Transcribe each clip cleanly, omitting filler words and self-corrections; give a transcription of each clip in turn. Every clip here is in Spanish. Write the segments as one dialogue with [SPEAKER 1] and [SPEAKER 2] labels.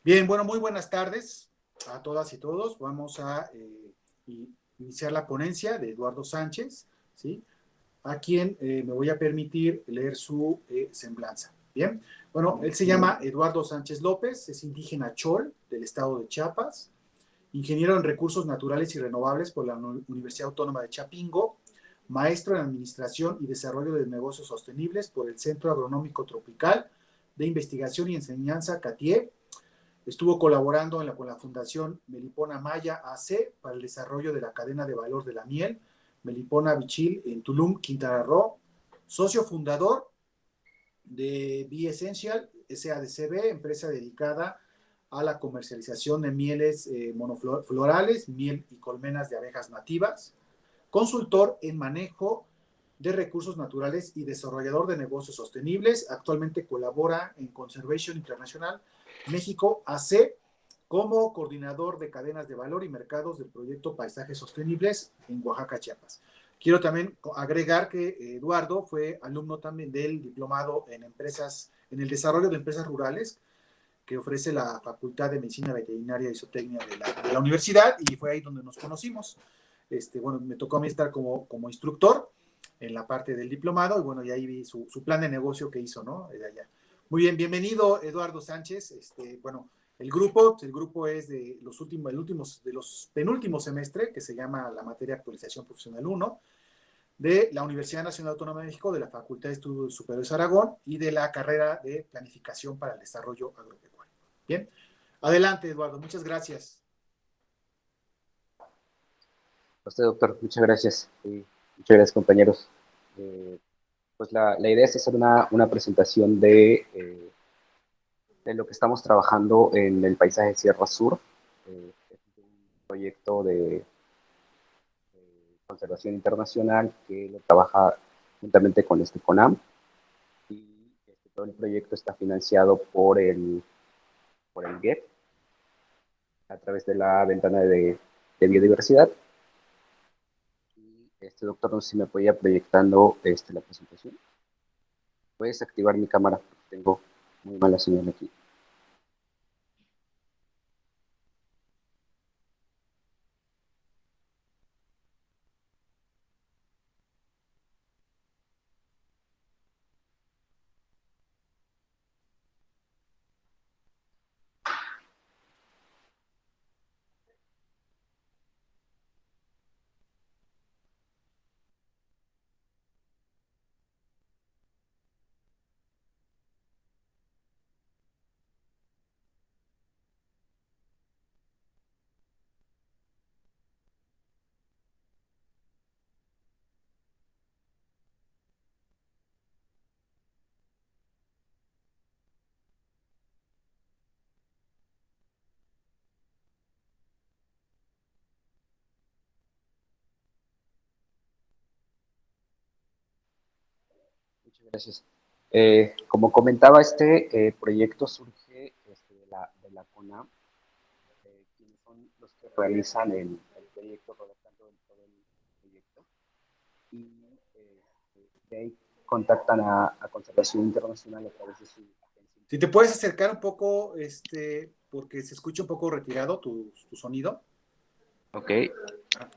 [SPEAKER 1] Bien, bueno, muy buenas tardes a todas y todos. Vamos a iniciar la ponencia de Eduardo Sánchez, ¿sí? A quien me voy a permitir leer su semblanza. Bien, bueno, él se llama Eduardo Sánchez López, es indígena Chol del estado de Chiapas, ingeniero en recursos naturales y renovables por la Universidad Autónoma de Chapingo, maestro en administración y desarrollo de negocios sostenibles por el Centro Agronómico Tropical de Investigación y Enseñanza CATIE. Estuvo colaborando con la Fundación Melipona Maya AC para el desarrollo de la cadena de valor de la miel, Melipona Bichil en Tulum, Quintana Roo. Socio fundador de Bee Essential SADCB, empresa dedicada a la comercialización de mieles monoflorales, miel y colmenas de abejas nativas. Consultor en manejo de recursos naturales y desarrollador de negocios sostenibles. Actualmente colabora en Conservation International México AC como coordinador de cadenas de valor y mercados del proyecto Paisajes Sostenibles en Oaxaca, Chiapas. Quiero también agregar que Eduardo fue alumno también del diplomado en empresas, en el desarrollo de empresas rurales que ofrece la Facultad de Medicina Veterinaria y Zootecnia de la universidad, y fue ahí donde nos conocimos. Bueno, me tocó a mí estar como instructor en la parte del diplomado, y bueno, y ahí vi su plan de negocio que hizo, ¿no? De allá. Muy bien, bienvenido Eduardo Sánchez. Bueno, el grupo es de los penúltimos semestre, que se llama la materia Actualización Profesional 1, de la Universidad Nacional Autónoma de México, de la Facultad de Estudios Superiores Aragón y de la carrera de Planificación para el Desarrollo Agropecuario. Bien, adelante Eduardo, muchas gracias.
[SPEAKER 2] A usted, doctor, muchas gracias. Muchas gracias, compañeros. Pues la idea es hacer una presentación de lo que estamos trabajando en el paisaje Sierra Sur. Es un proyecto de conservación internacional que lo trabaja juntamente con CONAM, y todo el proyecto está financiado por el GEP a través de la ventana de biodiversidad. Doctor, no sé si me podía proyectando la presentación. Puedes activar mi cámara porque tengo muy mala señal aquí. Muchas gracias. Como comentaba, este proyecto surge de la CONAM, quienes son los que realizan el proyecto, redactando todo el proyecto, y de ahí contactan a Conservación Internacional a través de su agencia.
[SPEAKER 1] Si te puedes acercar un poco, porque se escucha un poco retirado tu sonido.
[SPEAKER 2] Ok,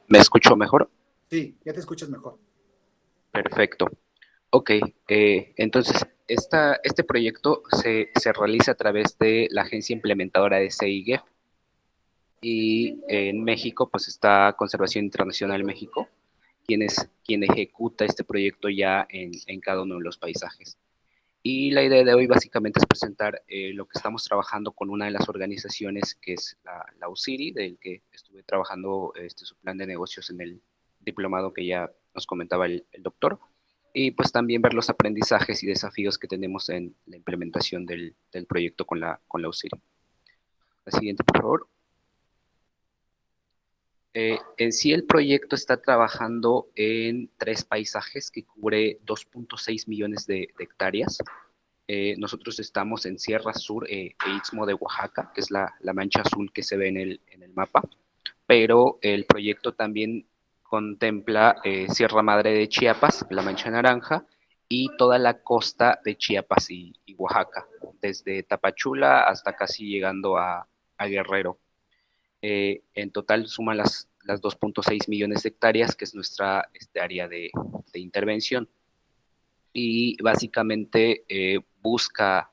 [SPEAKER 2] ¿me escucho mejor?
[SPEAKER 1] Sí, ya te escuchas mejor.
[SPEAKER 2] Perfecto. Ok, entonces este proyecto se realiza a través de la agencia implementadora de CIGEF, y en México pues está Conservación Internacional México, quien ejecuta este proyecto ya en cada uno de los paisajes. Y la idea de hoy básicamente es presentar lo que estamos trabajando con una de las organizaciones, que es la UCIRI, del que estuve trabajando su plan de negocios en el diplomado que ya nos comentaba el doctor, y pues también ver los aprendizajes y desafíos que tenemos en la implementación del proyecto con la UCIRI. La siguiente, por favor. En sí el proyecto está trabajando en 3 paisajes que cubre 2.6 millones de hectáreas. Nosotros estamos en Sierra Sur e Istmo de Oaxaca, que es la mancha azul que se ve en el mapa, pero el proyecto también contempla Sierra Madre de Chiapas, la mancha naranja, y toda la costa de Chiapas y Oaxaca, desde Tapachula hasta casi llegando a Guerrero. En total suman las 2.6 millones de hectáreas, que es nuestra área de intervención. Y básicamente busca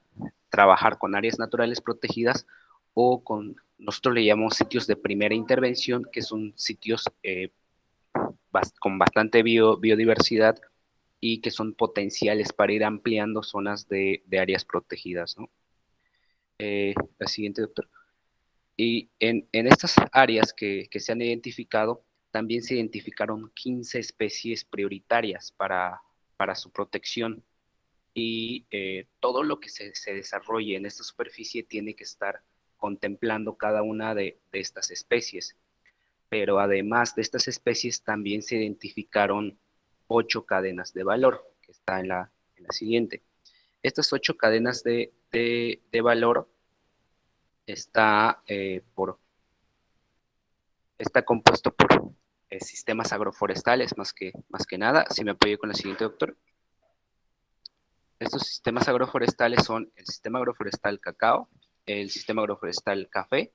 [SPEAKER 2] trabajar con áreas naturales protegidas o con, nosotros le llamamos sitios de primera intervención, que son sitios con bastante biodiversidad y que son potenciales para ir ampliando zonas de áreas protegidas, ¿no? La siguiente, doctor. Y en estas áreas que se han identificado, también se identificaron 15 especies prioritarias para su protección. Y todo lo que se desarrolle en esta superficie tiene que estar contemplando cada una de estas especies. Pero además de estas especies, también se identificaron 8 cadenas de valor, que está en la siguiente. Estas 8 cadenas de valor está, está compuesto por sistemas agroforestales más que nada. Si me apoyo con la siguiente, doctor. Estos sistemas agroforestales son el sistema agroforestal cacao, el sistema agroforestal café,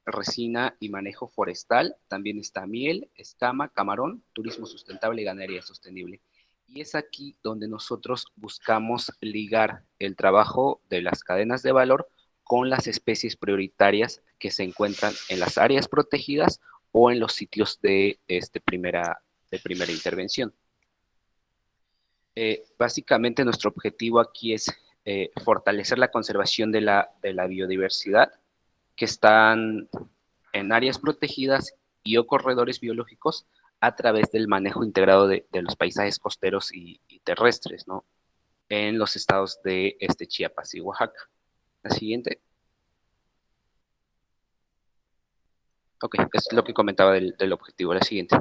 [SPEAKER 2] resina y manejo forestal, también está miel, escama, camarón, turismo sustentable y ganadería sostenible. Y es aquí donde nosotros buscamos ligar el trabajo de las cadenas de valor con las especies prioritarias que se encuentran en las áreas protegidas o en los sitios de primera intervención. Básicamente nuestro objetivo aquí es fortalecer la conservación de la biodiversidad que están en áreas protegidas y o corredores biológicos a través del manejo integrado de los paisajes costeros y terrestres, ¿no? En los estados de Chiapas y Oaxaca. La siguiente. Ok, es lo que comentaba del objetivo. La siguiente.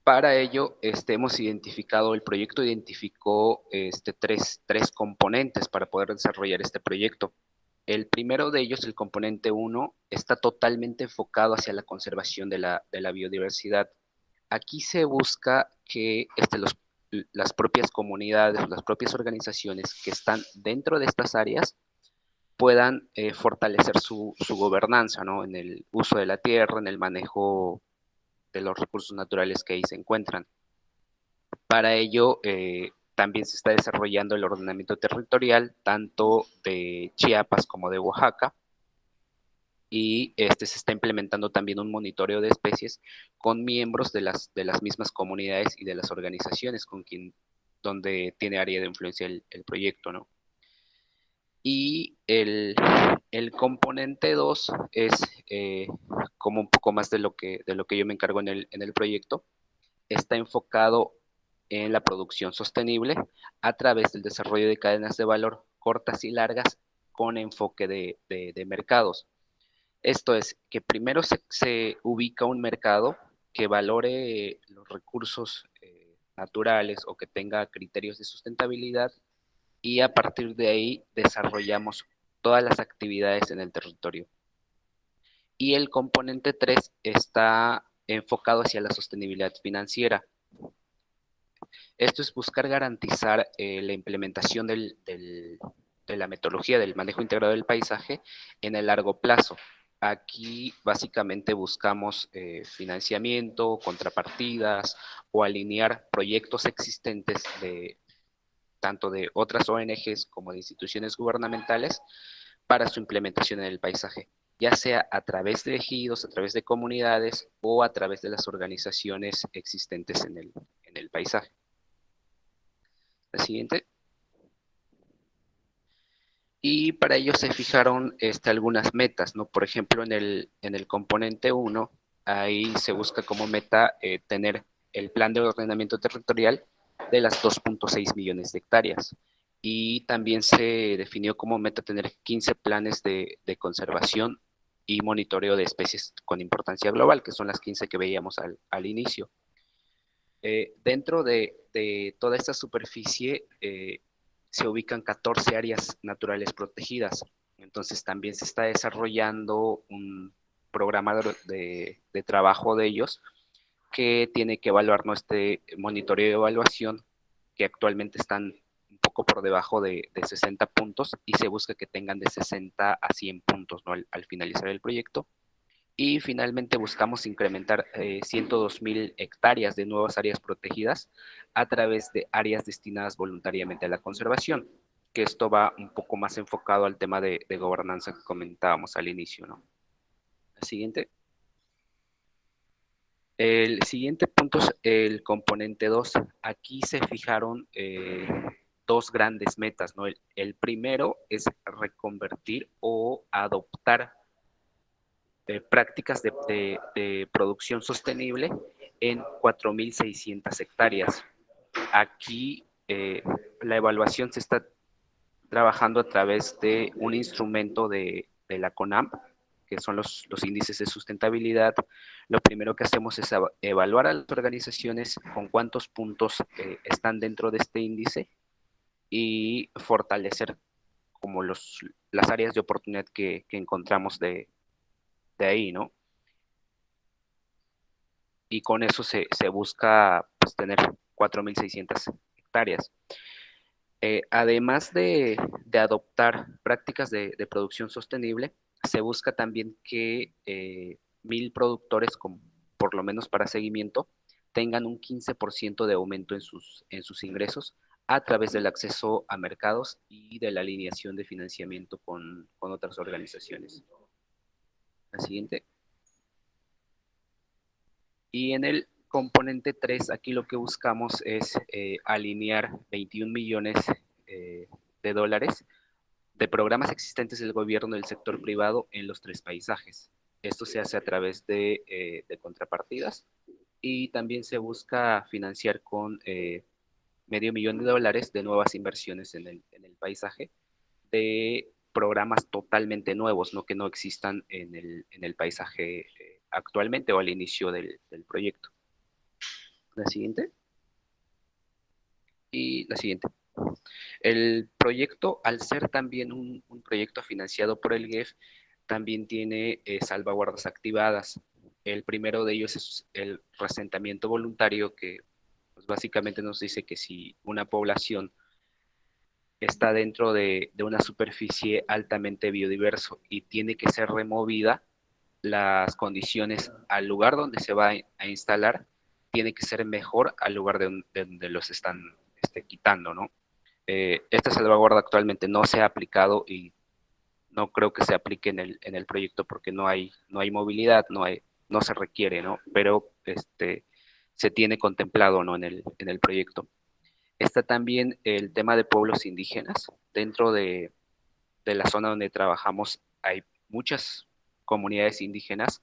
[SPEAKER 2] Para ello, hemos identificado, el proyecto identificó tres componentes para poder desarrollar este proyecto. El primero de ellos, el componente 1, está totalmente enfocado hacia la conservación de la biodiversidad. Aquí se busca que las propias comunidades, las propias organizaciones que están dentro de estas áreas puedan fortalecer su gobernanza, ¿no? En el uso de la tierra, en el manejo de los recursos naturales que ahí se encuentran. Para ello, también se está desarrollando el ordenamiento territorial, tanto de Chiapas como de Oaxaca, y se está implementando también un monitoreo de especies con miembros de las mismas comunidades y de las organizaciones donde tiene área de influencia el proyecto, ¿no? Y el componente 2 es como un poco más de lo que yo me encargo en el proyecto. Está enfocado en la producción sostenible a través del desarrollo de cadenas de valor cortas y largas con enfoque de mercados. Esto es, que primero se ubica un mercado que valore los recursos naturales o que tenga criterios de sustentabilidad, y a partir de ahí desarrollamos todas las actividades en el territorio. Y el componente 3 está enfocado hacia la sostenibilidad financiera. Esto es buscar garantizar la implementación de la metodología del manejo integrado del paisaje en el largo plazo. Aquí básicamente buscamos financiamiento, contrapartidas o alinear proyectos existentes tanto de otras ONGs como de instituciones gubernamentales para su implementación en el paisaje, ya sea a través de ejidos, a través de comunidades o a través de las organizaciones existentes en el paisaje. La siguiente. Y para ello se fijaron algunas metas, ¿no? Por ejemplo, en el componente 1, ahí se busca como meta tener el plan de ordenamiento territorial de las 2.6 millones de hectáreas. Y también se definió como meta tener 15 planes de conservación y monitoreo de especies con importancia global, que son las 15 que veíamos al inicio. Dentro de toda esta superficie se ubican 14 áreas naturales protegidas. Entonces también se está desarrollando un programa de trabajo de ellos que tiene que evaluar este monitoreo y evaluación, que actualmente están un poco por debajo de 60 puntos y se busca que tengan de 60 a 100 puntos, ¿no? Al finalizar el proyecto. Y finalmente buscamos incrementar 102.000 hectáreas de nuevas áreas protegidas a través de áreas destinadas voluntariamente a la conservación, que esto va un poco más enfocado al tema de gobernanza que comentábamos al inicio, ¿no? La siguiente. El siguiente punto es el componente 2. Aquí se fijaron dos grandes metas, ¿no? El primero es reconvertir o adoptar prácticas de producción sostenible en 4.600 hectáreas. Aquí la evaluación se está trabajando a través de un instrumento de la CONAMP, que son los índices de sustentabilidad. Lo primero que hacemos es evaluar a las organizaciones con cuántos puntos están dentro de este índice y fortalecer como las áreas de oportunidad que encontramos de ahí, ¿no? Y con eso se busca pues, tener 4.600 hectáreas. Además de adoptar prácticas de producción sostenible, se busca también que 1.000 productores, por lo menos para seguimiento, tengan un 15% de aumento en sus ingresos a través del acceso a mercados y de la alineación de financiamiento con otras organizaciones. La siguiente. Y en el componente 3, aquí lo que buscamos es alinear 21 millones de dólares de programas existentes del gobierno y del sector privado en los tres paisajes. Esto se hace a través de contrapartidas y también se busca financiar con medio millón de dólares de nuevas inversiones en el paisaje de programas totalmente nuevos, ¿no? Que no existan en el paisaje actualmente o al inicio del proyecto. La siguiente. Y la siguiente. El proyecto, al ser también un proyecto financiado por el GEF, también tiene salvaguardas activadas. El primero de ellos es el resentamiento voluntario, que pues, básicamente nos dice que si una población está dentro de una superficie altamente biodiverso y tiene que ser removida, las condiciones al lugar donde se va a instalar tiene que ser mejor al lugar de donde los están quitando, ¿no? Esta salvaguarda actualmente no se ha aplicado y no creo que se aplique en el proyecto porque no hay movilidad, no se requiere, ¿no? Pero se tiene contemplado, ¿no? En el proyecto. Está también el tema de pueblos indígenas. Dentro de la zona donde trabajamos hay muchas comunidades indígenas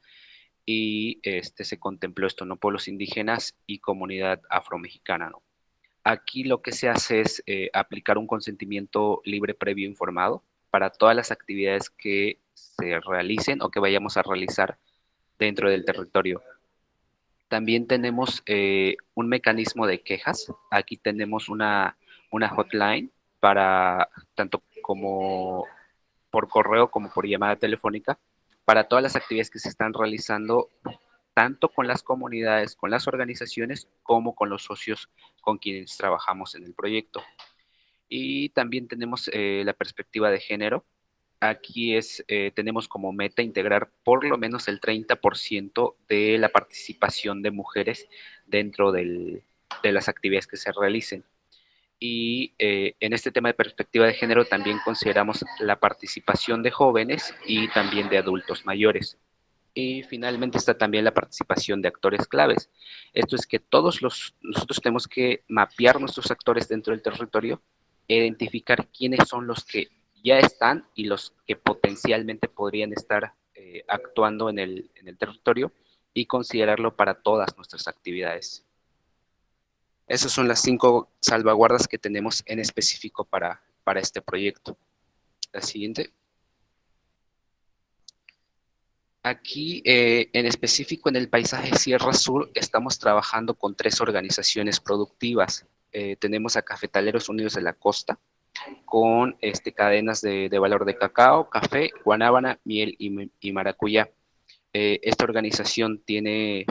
[SPEAKER 2] y se contempló esto, ¿no? Pueblos indígenas y comunidad afromexicana, ¿no? Aquí lo que se hace es aplicar un consentimiento libre previo informado para todas las actividades que se realicen o que vayamos a realizar dentro del territorio. También tenemos un mecanismo de quejas. Aquí tenemos una hotline para tanto como por correo como por llamada telefónica para todas las actividades que se están realizando tanto con las comunidades, con las organizaciones, como con los socios con quienes trabajamos en el proyecto. Y también tenemos la perspectiva de género. Aquí tenemos como meta integrar por lo menos el 30% de la participación de mujeres dentro de las actividades que se realicen. Y en este tema de perspectiva de género también consideramos la participación de jóvenes y también de adultos mayores. Y finalmente está también la participación de actores claves. Esto es que nosotros tenemos que mapear nuestros actores dentro del territorio, identificar quiénes son los que ya están y los que potencialmente podrían estar actuando en el territorio y considerarlo para todas nuestras actividades. Esas son las 5 salvaguardas que tenemos en específico para este proyecto. La siguiente. Aquí, en específico en el paisaje Sierra Sur, estamos trabajando con 3 organizaciones productivas. Tenemos a Cafetaleros Unidos de la Costa, con cadenas de valor de cacao, café, guanábana, miel y maracuyá. Esta organización tiene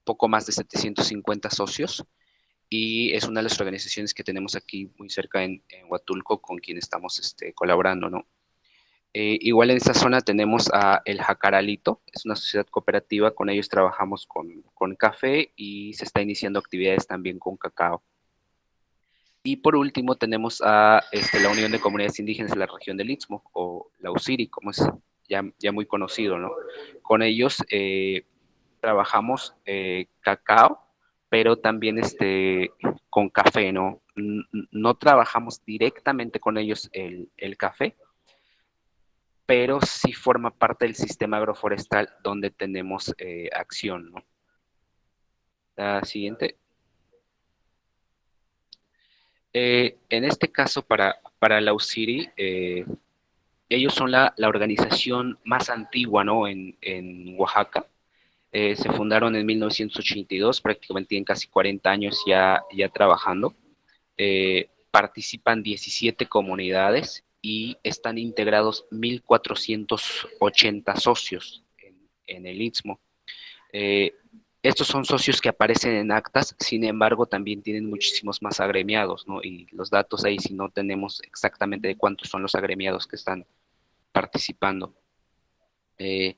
[SPEAKER 2] poco más de 750 socios y es una de las organizaciones que tenemos aquí muy cerca en Huatulco con quien estamos colaborando, ¿no? Igual en esta zona tenemos a El Jacaralito, es una sociedad cooperativa, con ellos trabajamos con café y se está iniciando actividades también con cacao. Y por último tenemos a la Unión de Comunidades Indígenas de la región del Istmo, o la UCIRI, como es ya muy conocido, ¿no? Con ellos trabajamos cacao, pero también con café, ¿no? No trabajamos directamente con ellos el café, pero sí forma parte del sistema agroforestal donde tenemos acción, ¿no? La siguiente. En este caso, para la UCIRI, ellos son la organización más antigua, ¿no? En Oaxaca. Se fundaron en 1982, prácticamente tienen casi 40 años ya trabajando. Participan 17 comunidades y están integrados 1.480 socios en el Istmo. Eh, Estos son socios que aparecen en actas, sin embargo, también tienen muchísimos más agremiados, ¿no? Y los datos ahí si no tenemos exactamente de cuántos son los agremiados que están participando. Eh,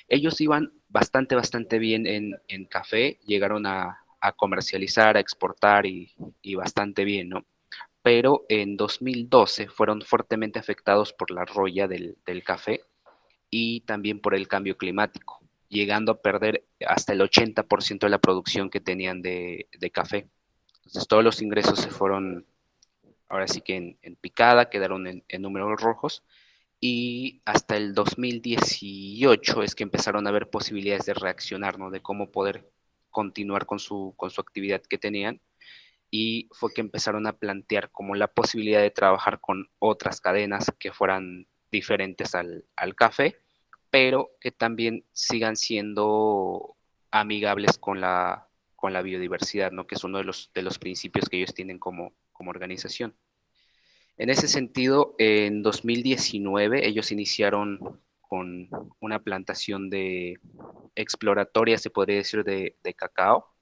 [SPEAKER 2] Ellos iban bastante bien en café, llegaron a comercializar, a exportar y bastante bien, ¿no? Pero en 2012 fueron fuertemente afectados por la roya del café y también por el cambio climático, llegando a perder hasta el 80% de la producción que tenían de café. Entonces todos los ingresos se fueron ahora sí que en picada, quedaron en números rojos y hasta el 2018 es que empezaron a haber posibilidades de reaccionar, ¿no? De cómo poder continuar con su actividad que tenían y fue que empezaron a plantear como la posibilidad de trabajar con otras cadenas que fueran diferentes al café, pero que también sigan siendo amigables con la biodiversidad, ¿no? Que es uno de los principios que ellos tienen como organización. En ese sentido, en 2019 ellos iniciaron con una plantación de exploratoria, se podría decir, de cacao,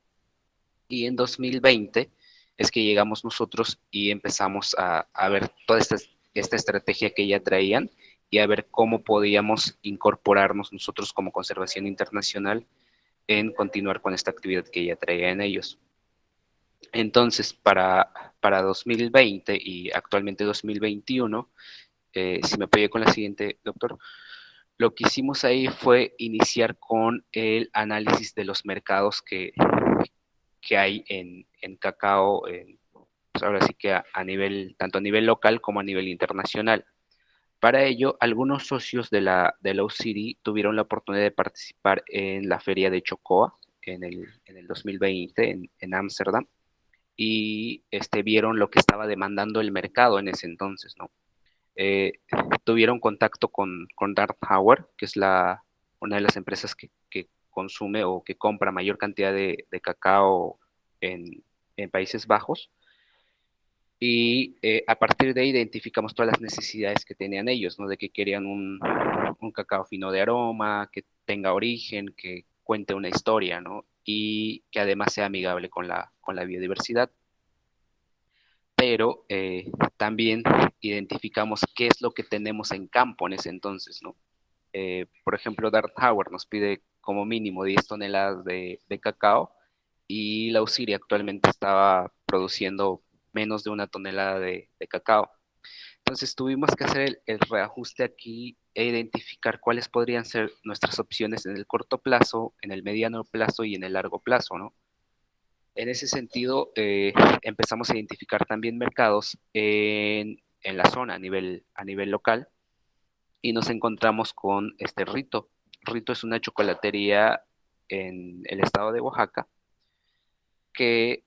[SPEAKER 2] y en 2020 es que llegamos nosotros y empezamos a ver toda esta estrategia que ya traían y a ver cómo podíamos incorporarnos nosotros como Conservación Internacional en continuar con esta actividad que ya traían ellos. Entonces, para 2020 y actualmente 2021, si me apoyé con la siguiente, doctor, lo que hicimos ahí fue iniciar con el análisis de los mercados que hay en cacao, pues ahora sí que tanto a nivel local como a nivel internacional. Para ello, algunos socios de la UCIRI tuvieron la oportunidad de participar en la feria de Chocoa en el 2020 en Ámsterdam y vieron lo que estaba demandando el mercado en ese entonces, ¿no? Eh, Tuvieron contacto con Darth Hauer, que es una de las empresas que consume o que compra mayor cantidad de cacao en Países Bajos, y a partir de ahí identificamos todas las necesidades que tenían ellos, ¿no? De que querían un cacao fino de aroma, que tenga origen, que cuente una historia, ¿no? Y que además sea amigable con la biodiversidad. Pero también identificamos qué es lo que tenemos en campo en ese entonces, ¿no? Por ejemplo, Darth Hauer nos pide como mínimo 10 toneladas de cacao y la UCIRI actualmente estaba produciendo menos de 1 tonelada de cacao. Entonces tuvimos que hacer el reajuste aquí e identificar cuáles podrían ser nuestras opciones en el corto plazo, en el mediano plazo y en el largo plazo, ¿no? En ese sentido, empezamos a identificar también mercados en la zona a nivel local y nos encontramos con Rito. Rito es una chocolatería en el estado de Oaxaca que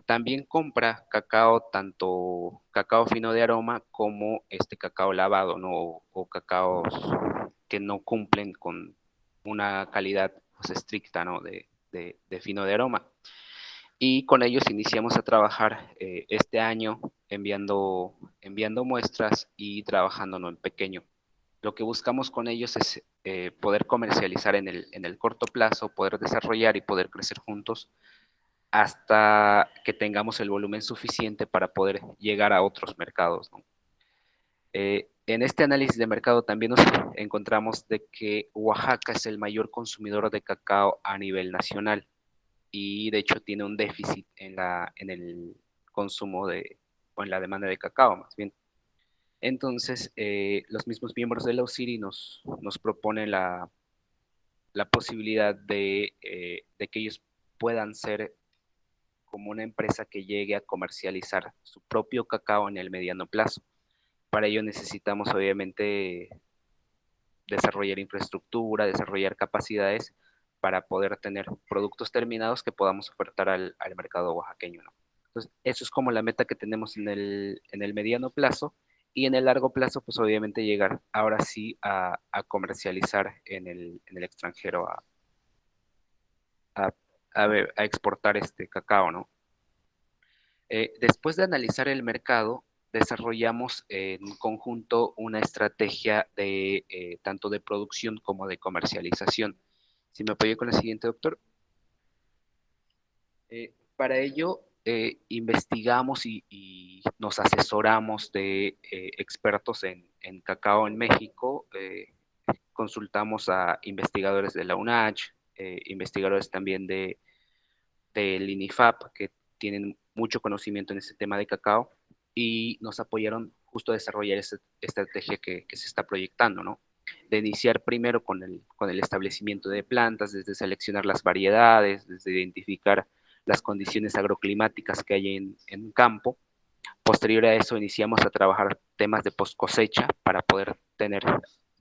[SPEAKER 2] también compra cacao, tanto cacao fino de aroma como cacao lavado, ¿no? O cacaos que no cumplen con una calidad pues, estricta, ¿no? de fino de aroma. Y con ellos iniciamos a trabajar este año enviando muestras y trabajando, ¿no? En pequeño. Lo que buscamos con ellos es poder comercializar en el corto plazo, poder desarrollar y poder crecer juntos hasta que tengamos el volumen suficiente para poder llegar a otros mercados, ¿no? En este análisis de mercado también nos encontramos de que Oaxaca es el mayor consumidor de cacao a nivel nacional y de hecho tiene un déficit en el consumo o en la demanda de cacao más bien. Entonces, los mismos miembros de la UCIRI nos proponen la posibilidad de que ellos puedan ser como una empresa que llegue a comercializar su propio cacao en el mediano plazo. Para ello necesitamos obviamente desarrollar infraestructura, desarrollar capacidades para poder tener productos terminados que podamos ofertar al mercado oaxaqueño, ¿no? Entonces, eso es como la meta que tenemos en el mediano plazo y en el largo plazo, pues obviamente llegar ahora sí a comercializar en el extranjero, a, a exportar este cacao, ¿no? Después de analizar el mercado, desarrollamos en conjunto una estrategia de tanto de producción como de comercialización. Si me apoyo con la siguiente, doctor. Para ello, investigamos y nos asesoramos de expertos en cacao en México. Consultamos a investigadores de la UNACH, investigadores también del INIFAP, que tienen mucho conocimiento en este tema de cacao, y nos apoyaron justo a desarrollar esta estrategia que se está proyectando, ¿no? De iniciar primero con el establecimiento de plantas, desde seleccionar las variedades, desde identificar las condiciones agroclimáticas que hay en campo. Posterior a eso iniciamos a trabajar temas de post cosecha para poder tener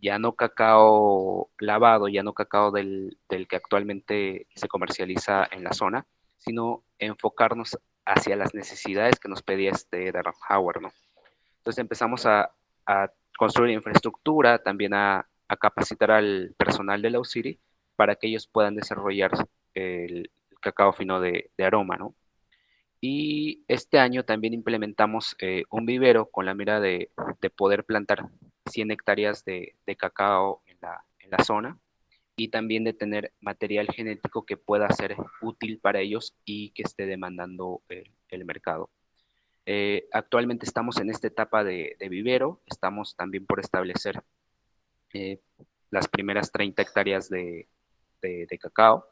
[SPEAKER 2] ya no cacao lavado, ya no cacao del que actualmente se comercializa en la zona, sino enfocarnos hacia las necesidades que nos pedía este Darren Hauer, ¿no? Entonces empezamos a construir infraestructura, también a capacitar al personal de la UCIRI para que ellos puedan desarrollar el cacao fino de aroma, ¿no? Y este año también implementamos un vivero con la mira de poder plantar 100 hectáreas de cacao en la zona y también de tener material genético que pueda ser útil para ellos y que esté demandando el mercado. Actualmente estamos en esta etapa de vivero, estamos también por establecer eh, las primeras 30 hectáreas de cacao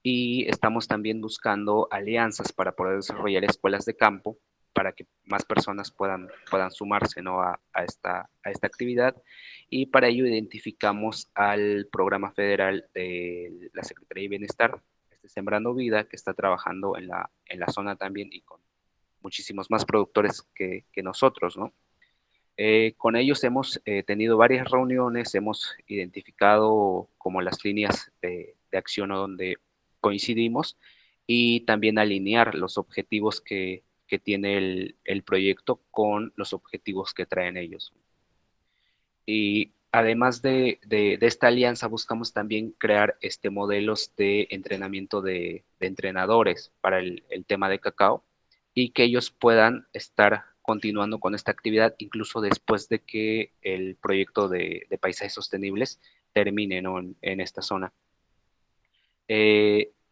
[SPEAKER 2] y estamos también buscando alianzas para poder desarrollar escuelas de campo para que más personas puedan sumarse, ¿no? A esta actividad y para ello identificamos al programa federal de la Secretaría de Bienestar, Sembrando Vida, que está trabajando en la zona también y con muchísimos más productores que nosotros, ¿no? Con ellos hemos tenido varias reuniones, hemos identificado como las líneas de acción donde coincidimos y también alinear los objetivos que tiene el proyecto con los objetivos que traen ellos. Y además de esta alianza, buscamos también crear modelos de entrenamiento de entrenadores para el tema de cacao y que ellos puedan estar continuando con esta actividad incluso después de que el proyecto de paisajes sostenibles termine, ¿no? En esta zona.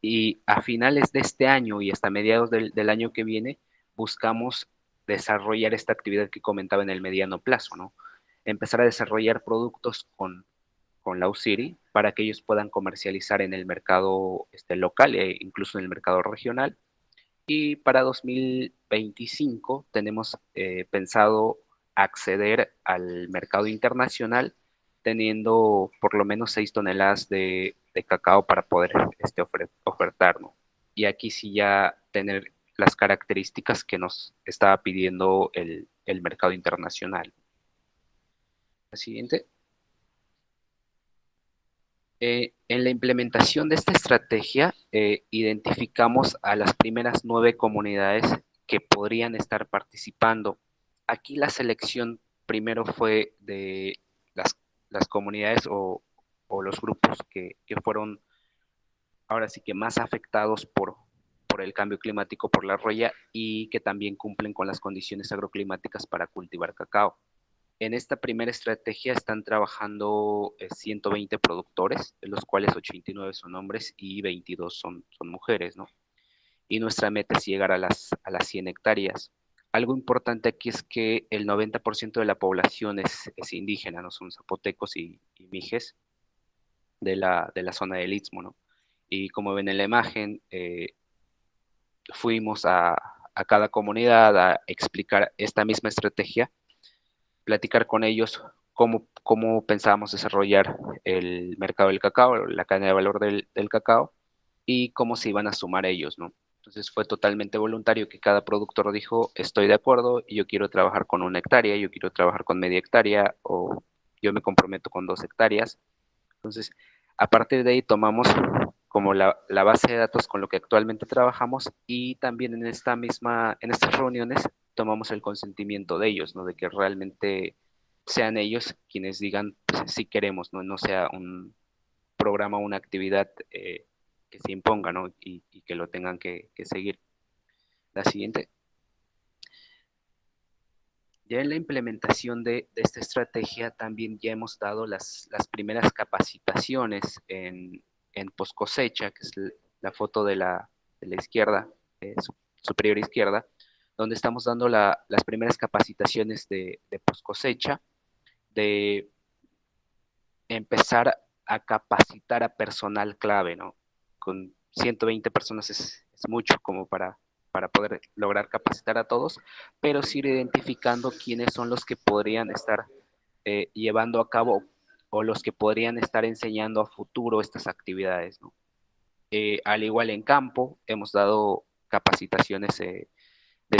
[SPEAKER 2] Y a finales de este año y hasta mediados del año que viene, buscamos desarrollar esta actividad que comentaba en el mediano plazo, ¿no? Empezar a desarrollar productos con la UCIRI para que ellos puedan comercializar en el mercado local e incluso en el mercado regional. Y para 2025 tenemos pensado acceder al mercado internacional teniendo por lo menos 6 toneladas de cacao para poder ofertar, ¿no? Y aquí sí ya tener las características que nos estaba pidiendo el mercado internacional. La siguiente. En la implementación de esta estrategia, identificamos a las primeras 9 comunidades que podrían estar participando. Aquí la selección primero fue de las comunidades o los grupos que fueron ahora sí que más afectados por el cambio climático, por la roya, y que también cumplen con las condiciones agroclimáticas para cultivar cacao. En esta primera estrategia están trabajando 120 productores, de los cuales 89 son hombres y 22 son mujeres, ¿no? y nuestra meta es llegar a las 100 hectáreas. Algo importante aquí es que el 90% de la población es indígena, no son zapotecos y mijes de la zona del Istmo, ¿no? Y como ven en la imagen, fuimos a cada comunidad a explicar esta misma estrategia, platicar con ellos cómo pensábamos desarrollar el mercado del cacao, la cadena de valor del cacao, y cómo se iban a sumar ellos, ¿no? Entonces fue totalmente voluntario que cada productor dijo, estoy de acuerdo, yo quiero trabajar con 1 hectárea, yo quiero trabajar con media hectárea, o yo me comprometo con 2 hectáreas. Entonces, a partir de ahí tomamos como la base de datos con lo que actualmente trabajamos, y también en estas reuniones tomamos el consentimiento de ellos, ¿no? De que realmente sean ellos quienes digan pues, si queremos, ¿no? No sea un programa o una actividad que se imponga, ¿no? Y que lo tengan que seguir. La siguiente. Ya en la implementación de esta estrategia también ya hemos dado las primeras capacitaciones en post cosecha, que es la foto de la izquierda, superior izquierda, donde estamos dando las primeras capacitaciones de post cosecha, de empezar a capacitar a personal clave, ¿no? Con 120 personas es mucho como para poder lograr capacitar a todos, pero sí ir identificando quiénes son los que podrían estar llevando a cabo o los que podrían estar enseñando a futuro estas actividades, ¿no? Al igual en campo, hemos dado capacitaciones de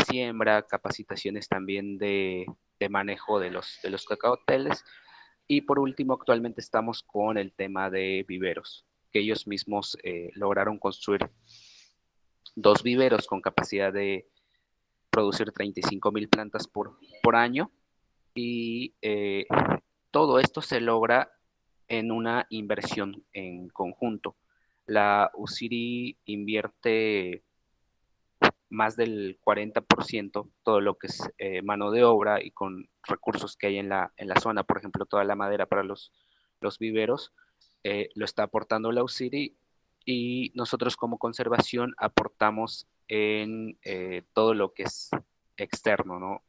[SPEAKER 2] siembra, capacitaciones también de manejo de los cacaoteles, y por último, actualmente estamos con el tema de viveros, que ellos mismos lograron construir 2 viveros con capacidad de producir 35,000 plantas por año, y todo esto se logra en una inversión en conjunto. La UCIRI invierte más del 40%, todo lo que es mano de obra y con recursos que hay en la zona, por ejemplo, toda la madera para los viveros, lo está aportando la UCIRI, y nosotros como conservación aportamos en todo lo que es externo, ¿no?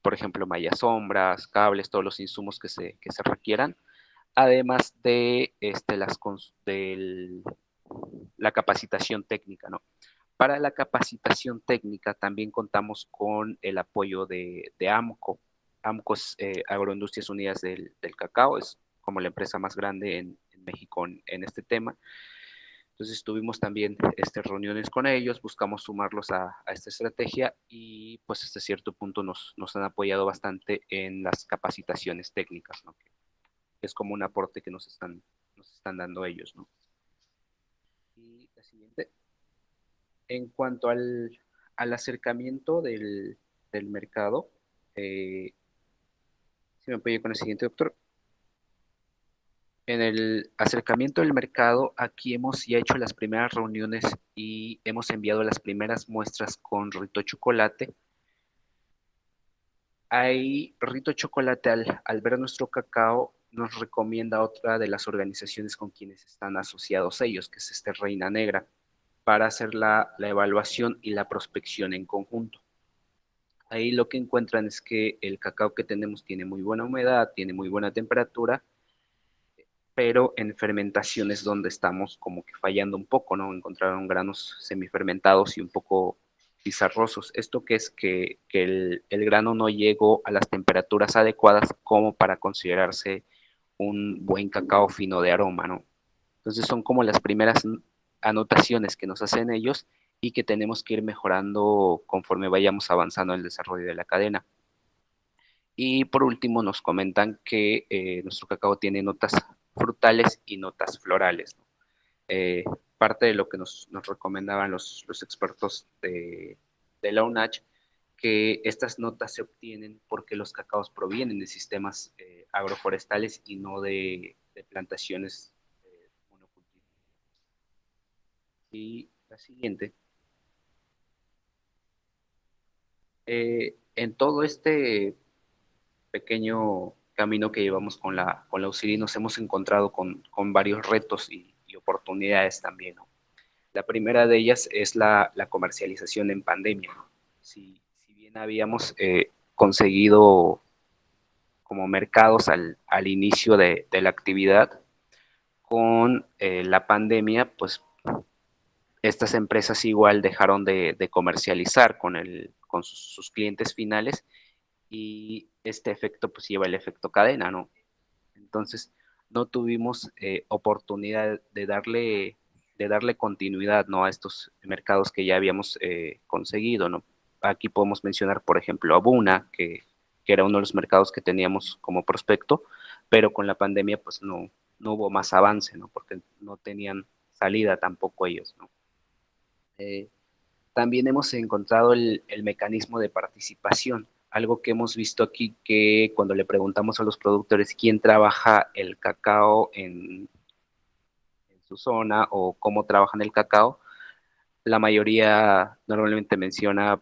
[SPEAKER 2] Por ejemplo, mallas sombras, cables, todos los insumos que se requieran, además de la capacitación técnica, ¿no? Para la capacitación técnica también contamos con el apoyo de AMCO. AMCO es Agroindustrias Unidas del Cacao, es como la empresa más grande en México en este tema. Entonces tuvimos también reuniones con ellos, buscamos sumarlos a esta estrategia, y pues hasta cierto punto nos han apoyado bastante en las capacitaciones técnicas, ¿no? Que es como un aporte que nos están dando ellos, ¿no? Y la siguiente. En cuanto al acercamiento del mercado, si me apoyo con el siguiente, doctor. En el acercamiento del mercado, aquí hemos ya hecho las primeras reuniones y hemos enviado las primeras muestras con Rito Chocolate. Ahí Rito Chocolate, al ver nuestro cacao, nos recomienda otra de las organizaciones con quienes están asociados ellos, que es Reina Negra, para hacer la evaluación y la prospección en conjunto. Ahí lo que encuentran es que el cacao que tenemos tiene muy buena humedad, tiene muy buena temperatura, pero en fermentaciones donde estamos como que fallando un poco, ¿no? Encontraron granos semifermentados y un poco pizarrosos. Esto que es que el grano no llegó a las temperaturas adecuadas como para considerarse un buen cacao fino de aroma, ¿no? Entonces son como las primeras anotaciones que nos hacen ellos y que tenemos que ir mejorando conforme vayamos avanzando en el desarrollo de la cadena. Y por último nos comentan que nuestro cacao tiene notas frutales y notas florales, ¿no? Parte de lo que nos recomendaban los expertos de la UNACH, que estas notas se obtienen porque los cacaos provienen de sistemas agroforestales y no de plantaciones monocultivas. Y la siguiente. En todo este pequeño camino que llevamos con la UCIRI nos hemos encontrado con varios retos y oportunidades también, ¿no? La primera de ellas es la comercialización en pandemia. Si bien habíamos conseguido como mercados al inicio de la actividad, con la pandemia, pues estas empresas igual dejaron de comercializar con sus clientes finales y este efecto pues lleva el efecto cadena, ¿no? Entonces no tuvimos oportunidad de darle continuidad, ¿no? A estos mercados que ya habíamos conseguido, ¿no? Aquí podemos mencionar, por ejemplo, a Buna, que era uno de los mercados que teníamos como prospecto, pero con la pandemia pues no hubo más avance, ¿no? Porque no tenían salida tampoco ellos, ¿no? Eh, También hemos encontrado el mecanismo de participación, algo que hemos visto aquí que cuando le preguntamos a los productores quién trabaja el cacao en su zona o cómo trabajan el cacao, la mayoría normalmente menciona,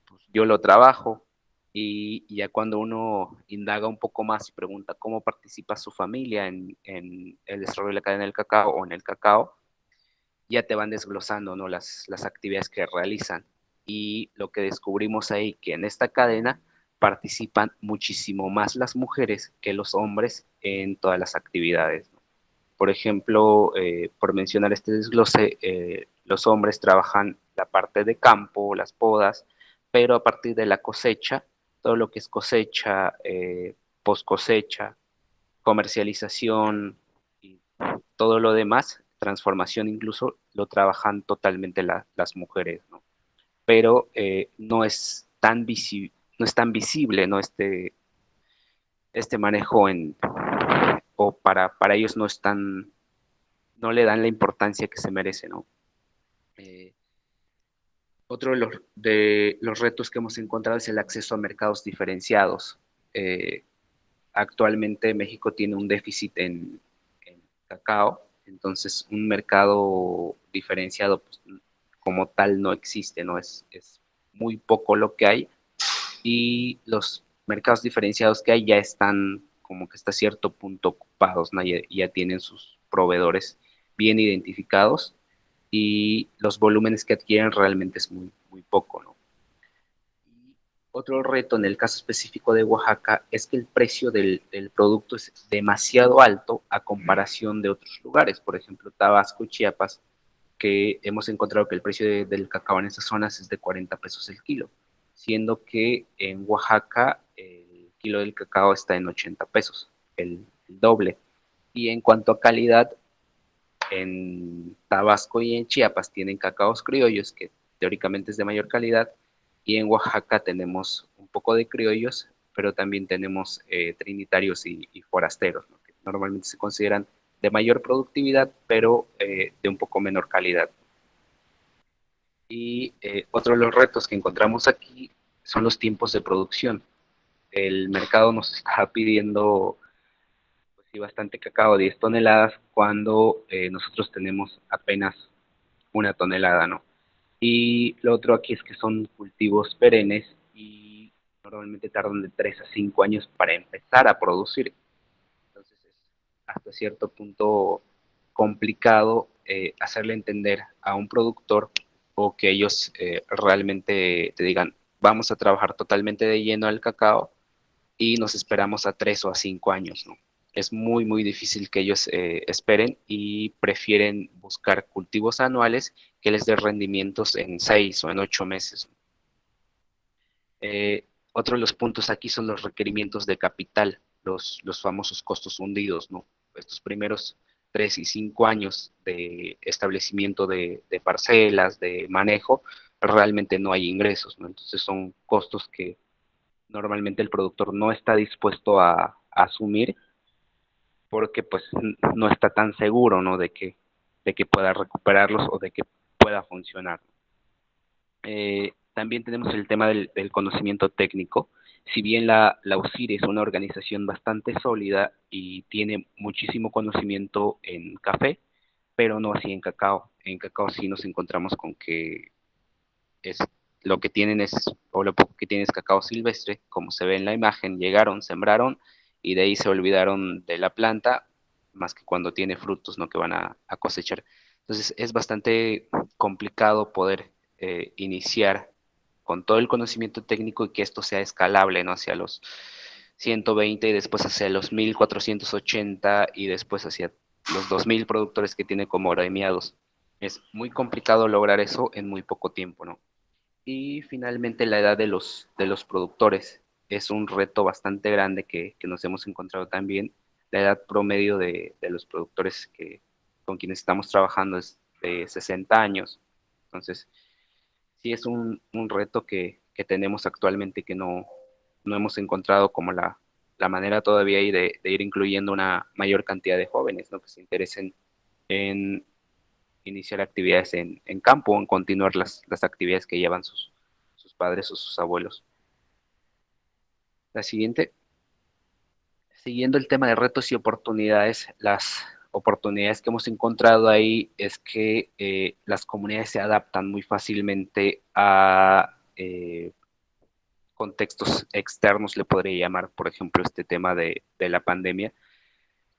[SPEAKER 2] pues, yo lo trabajo, y ya cuando uno indaga un poco más y pregunta cómo participa su familia en el desarrollo de la cadena del cacao o en el cacao, ya te van desglosando, ¿no? Las actividades que realizan. Y lo que descubrimos ahí, que en esta cadena participan muchísimo más las mujeres que los hombres en todas las actividades, ¿no? Por ejemplo, por mencionar este desglose, los hombres trabajan la parte de campo, las podas, pero a partir de la cosecha, todo lo que es cosecha, post cosecha, comercialización y todo lo demás, transformación incluso, lo trabajan totalmente las mujeres, ¿no? Pero no es tan visible, ¿no? Este manejo o para ellos no le dan la importancia que se merece, ¿no? Eh, Otro de los retos que hemos encontrado es el acceso a mercados diferenciados. Eh, Actualmente México tiene un déficit en cacao, entonces un mercado diferenciado pues, como tal no existe, ¿no? Es muy poco lo que hay, y los mercados diferenciados que hay ya están como que hasta cierto punto ocupados, ¿no? Ya tienen sus proveedores bien identificados y los volúmenes que adquieren realmente es muy poco, ¿no? Y otro reto en el caso específico de Oaxaca es que el precio del producto es demasiado alto a comparación de otros lugares, por ejemplo, Tabasco, Chiapas, que hemos encontrado que el precio del cacao en esas zonas es de 40 pesos el kilo, siendo que en Oaxaca el kilo del cacao está en 80 pesos, el doble. Y en cuanto a calidad, en Tabasco y en Chiapas tienen cacaos criollos, que teóricamente es de mayor calidad, y en Oaxaca tenemos un poco de criollos, pero también tenemos trinitarios y forasteros, ¿no? Que normalmente se consideran de mayor productividad, pero de un poco menor calidad. Y otro de los retos que encontramos aquí son los tiempos de producción. El mercado nos está pidiendo pues, sí, bastante cacao, 10 toneladas, cuando nosotros tenemos apenas una tonelada, ¿no? Y lo otro aquí es que son cultivos perennes y normalmente tardan de 3 a 5 años para empezar a producir. Entonces es hasta cierto punto complicado hacerle entender a un productor o que ellos realmente te digan, vamos a trabajar totalmente de lleno al cacao y nos esperamos a 3 o a 5 años, ¿no? Es muy difícil que ellos esperen y prefieren buscar cultivos anuales que les dé rendimientos en 6 o en 8 meses. Otro de los puntos aquí son los requerimientos de capital, los famosos costos hundidos, ¿no? Estos primeros 3 y 5 años de establecimiento de parcelas, de manejo, realmente no hay ingresos, ¿no? Entonces son costos que normalmente el productor no está dispuesto a asumir porque pues no está tan seguro, ¿no? De que pueda recuperarlos o de que pueda funcionar. También tenemos el tema del conocimiento técnico. Si bien la UCIR es una organización bastante sólida y tiene muchísimo conocimiento en café, pero no así en cacao. En cacao sí nos encontramos con que es, lo que tienen es, o lo poco que tienen es cacao silvestre, como se ve en la imagen, llegaron, sembraron y de ahí se olvidaron de la planta, más que cuando tiene frutos, ¿no? Que van a cosechar. Entonces es bastante complicado poder iniciar con todo el conocimiento técnico y que esto sea escalable, ¿no? Hacia los 120 y después hacia los 1480 y después hacia los 2000 productores que tiene como agremiados. Es muy complicado lograr eso en muy poco tiempo, ¿no? Y finalmente la edad de los productores es un reto bastante grande que nos hemos encontrado también. La edad promedio de los productores con quienes estamos trabajando es de 60 años. Entonces, sí es un reto que tenemos actualmente que no hemos encontrado como la manera todavía y de ir incluyendo una mayor cantidad de jóvenes, ¿no? Que se interesen en iniciar actividades en campo o en continuar las actividades que llevan sus padres o sus abuelos. La siguiente, siguiendo el tema de retos y oportunidades, las oportunidades que hemos encontrado ahí es que las comunidades se adaptan muy fácilmente a contextos externos, le podría llamar, por ejemplo, este tema de la pandemia,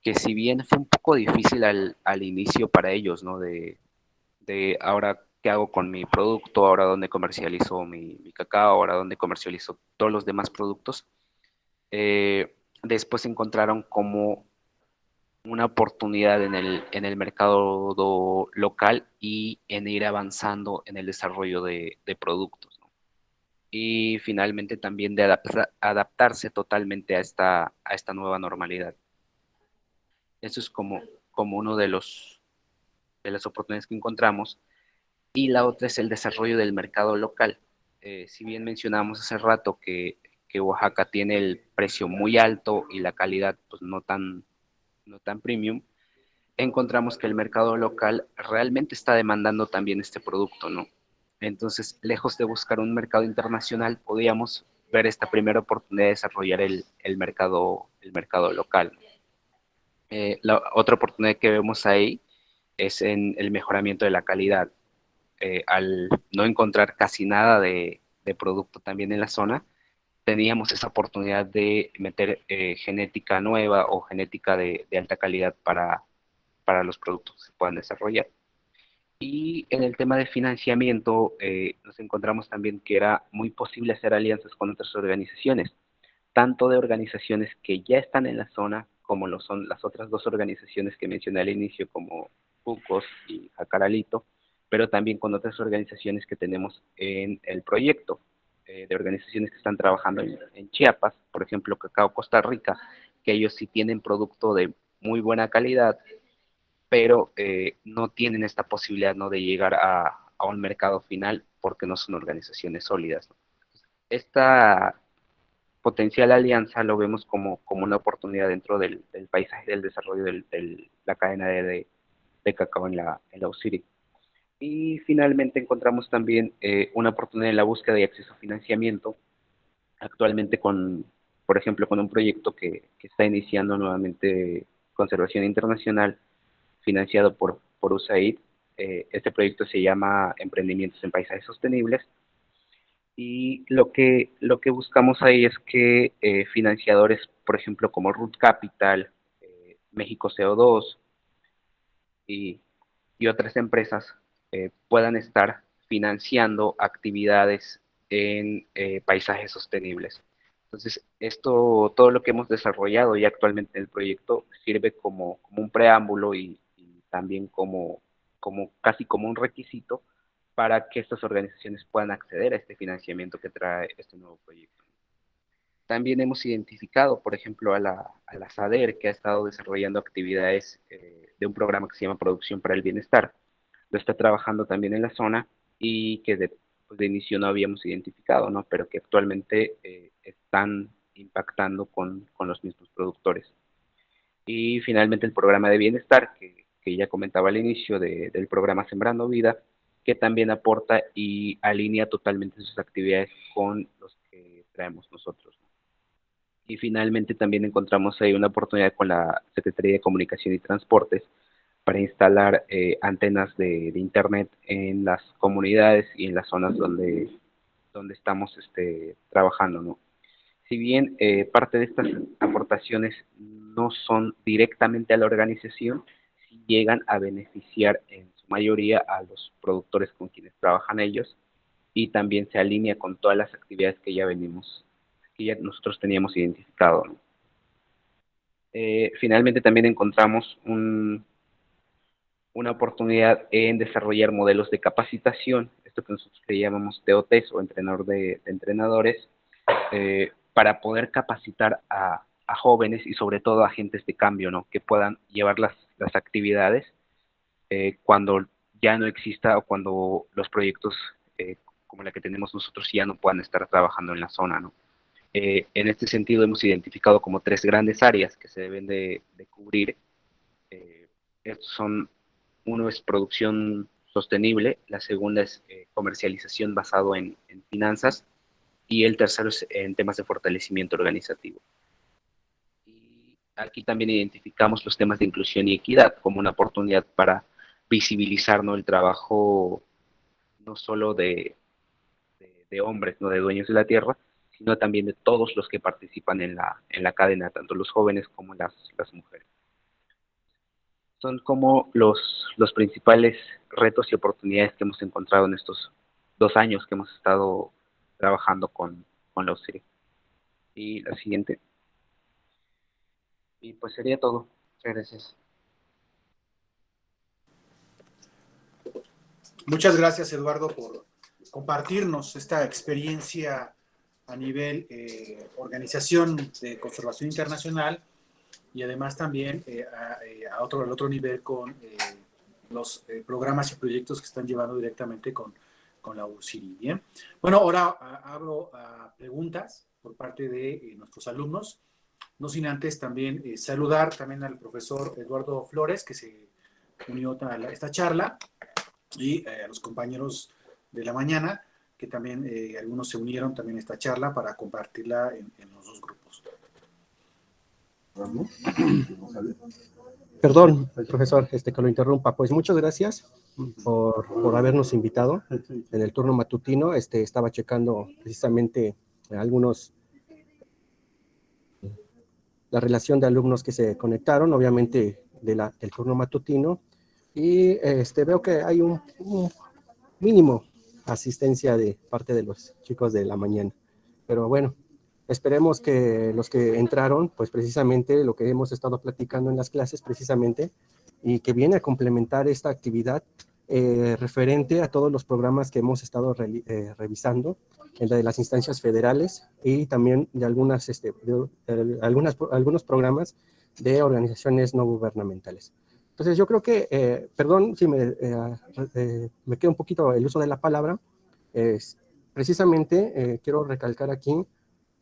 [SPEAKER 2] que si bien fue un poco difícil al inicio para ellos, ¿no? De ahora qué hago con mi producto, ahora dónde comercializo mi cacao, ahora dónde comercializo todos los demás productos. Después encontraron como una oportunidad en el mercado local y en ir avanzando en el desarrollo de productos, ¿no? Y finalmente también de adaptarse totalmente a esta nueva normalidad. Eso es como uno de las oportunidades que encontramos. Y la otra es el desarrollo del mercado local. Si bien mencionamos hace rato que Oaxaca tiene el precio muy alto y la calidad pues no tan premium, encontramos que el mercado local realmente está demandando también este producto, ¿no? Entonces, lejos de buscar un mercado internacional, podíamos ver esta primera oportunidad de desarrollar el mercado local. La otra oportunidad que vemos ahí es en el mejoramiento de la calidad. Al no encontrar casi nada de producto también en la zona, teníamos esa oportunidad de meter genética nueva o genética de alta calidad para los productos que se puedan desarrollar. Y en el tema de financiamiento, nos encontramos también que era muy posible hacer alianzas con otras organizaciones, tanto de organizaciones que ya están en la zona, como lo son las otras dos organizaciones que mencioné al inicio, como PUCOS y Jacaralito, pero también con otras organizaciones que tenemos en el proyecto, de organizaciones que están trabajando en Chiapas, por ejemplo, Cacao Costa Rica, que ellos sí tienen producto de muy buena calidad, pero no tienen esta posibilidad, ¿no?, de llegar a un mercado final porque no son organizaciones sólidas, ¿no? Esta potencial alianza lo vemos como una oportunidad dentro del paisaje del desarrollo de la cadena de cacao en la UCIRI. Y finalmente encontramos también una oportunidad en la búsqueda de acceso a financiamiento, actualmente por ejemplo, con un proyecto que está iniciando nuevamente Conservación Internacional, financiado por USAID. Este proyecto se llama Emprendimientos en Paisajes Sostenibles y lo que buscamos ahí es que financiadores, por ejemplo, como Root Capital, México CO2 y, y otras empresas puedan estar financiando actividades en paisajes sostenibles. Entonces, todo lo que hemos desarrollado y actualmente en el proyecto sirve como un preámbulo y también casi como un requisito para que estas organizaciones puedan acceder a este financiamiento que trae este nuevo proyecto. También hemos identificado, por ejemplo, a la SADER, que ha estado desarrollando actividades de un programa que se llama Producción para el Bienestar. Lo está trabajando también en la zona y que pues de inicio no habíamos identificado, ¿no? Pero que actualmente están impactando con los mismos productores. Y finalmente el programa de bienestar, que ya comentaba al inicio del programa Sembrando Vida, que también aporta y alinea totalmente sus actividades con los que traemos nosotros, ¿no? Y finalmente también encontramos ahí una oportunidad con la Secretaría de Comunicación y Transportes para instalar antenas de Internet en las comunidades y en las zonas donde estamos trabajando, ¿no? Si bien parte de estas aportaciones no son directamente a la organización, sí llegan a beneficiar en su mayoría a los productores con quienes trabajan ellos, y también se alinea con todas las actividades que ya nosotros teníamos identificado, ¿no? Finalmente también encontramos una oportunidad en desarrollar modelos de capacitación, esto que nosotros le llamamos TOTs o entrenador de entrenadores, para poder capacitar a jóvenes y sobre todo a agentes de cambio, ¿no? Que puedan llevar las actividades cuando ya no exista o cuando los proyectos como la que tenemos nosotros ya no puedan estar trabajando en la zona, ¿no? En este sentido hemos identificado como tres grandes áreas que se deben de cubrir. Estos son, uno es producción sostenible, la segunda es comercialización basado en finanzas, y el tercero es en temas de fortalecimiento organizativo. Y aquí también identificamos los temas de inclusión y equidad como una oportunidad para visibilizar, ¿no?, el trabajo no solo de hombres, no de dueños de la tierra, sino también de todos los que participan en la cadena, tanto los jóvenes como las mujeres. Son como los principales retos y oportunidades que hemos encontrado en estos 2 años que hemos estado trabajando con la UCIRI. Y la siguiente. Y pues sería todo. Muchas gracias.
[SPEAKER 1] Muchas gracias, Eduardo, por compartirnos esta experiencia a nivel organización de conservación internacional y además también al otro nivel con los programas y proyectos que están llevando directamente con la UCIRI. Bien, bueno, ahora abro preguntas por parte de nuestros alumnos, no sin antes también saludar también al profesor Eduardo Flores, que se unió a esta charla, y a los compañeros de la mañana, que también algunos se unieron también a esta charla para compartirla en los dos grupos.
[SPEAKER 3] Perdón, profesor, que lo interrumpa. Pues muchas gracias por habernos invitado en el turno matutino. Estaba checando precisamente algunos, la relación de alumnos que se conectaron, obviamente del turno matutino, y veo que hay un mínimo asistencia de parte de los chicos de la mañana. Pero bueno, esperemos que los que entraron, pues precisamente lo que hemos estado platicando en las clases precisamente, y que viene a complementar esta actividad referente a todos los programas que hemos estado revisando, en la de las instancias federales y también de algunos programas de organizaciones no gubernamentales. Entonces yo creo que, perdón si me queda un poquito el uso de la palabra, precisamente quiero recalcar aquí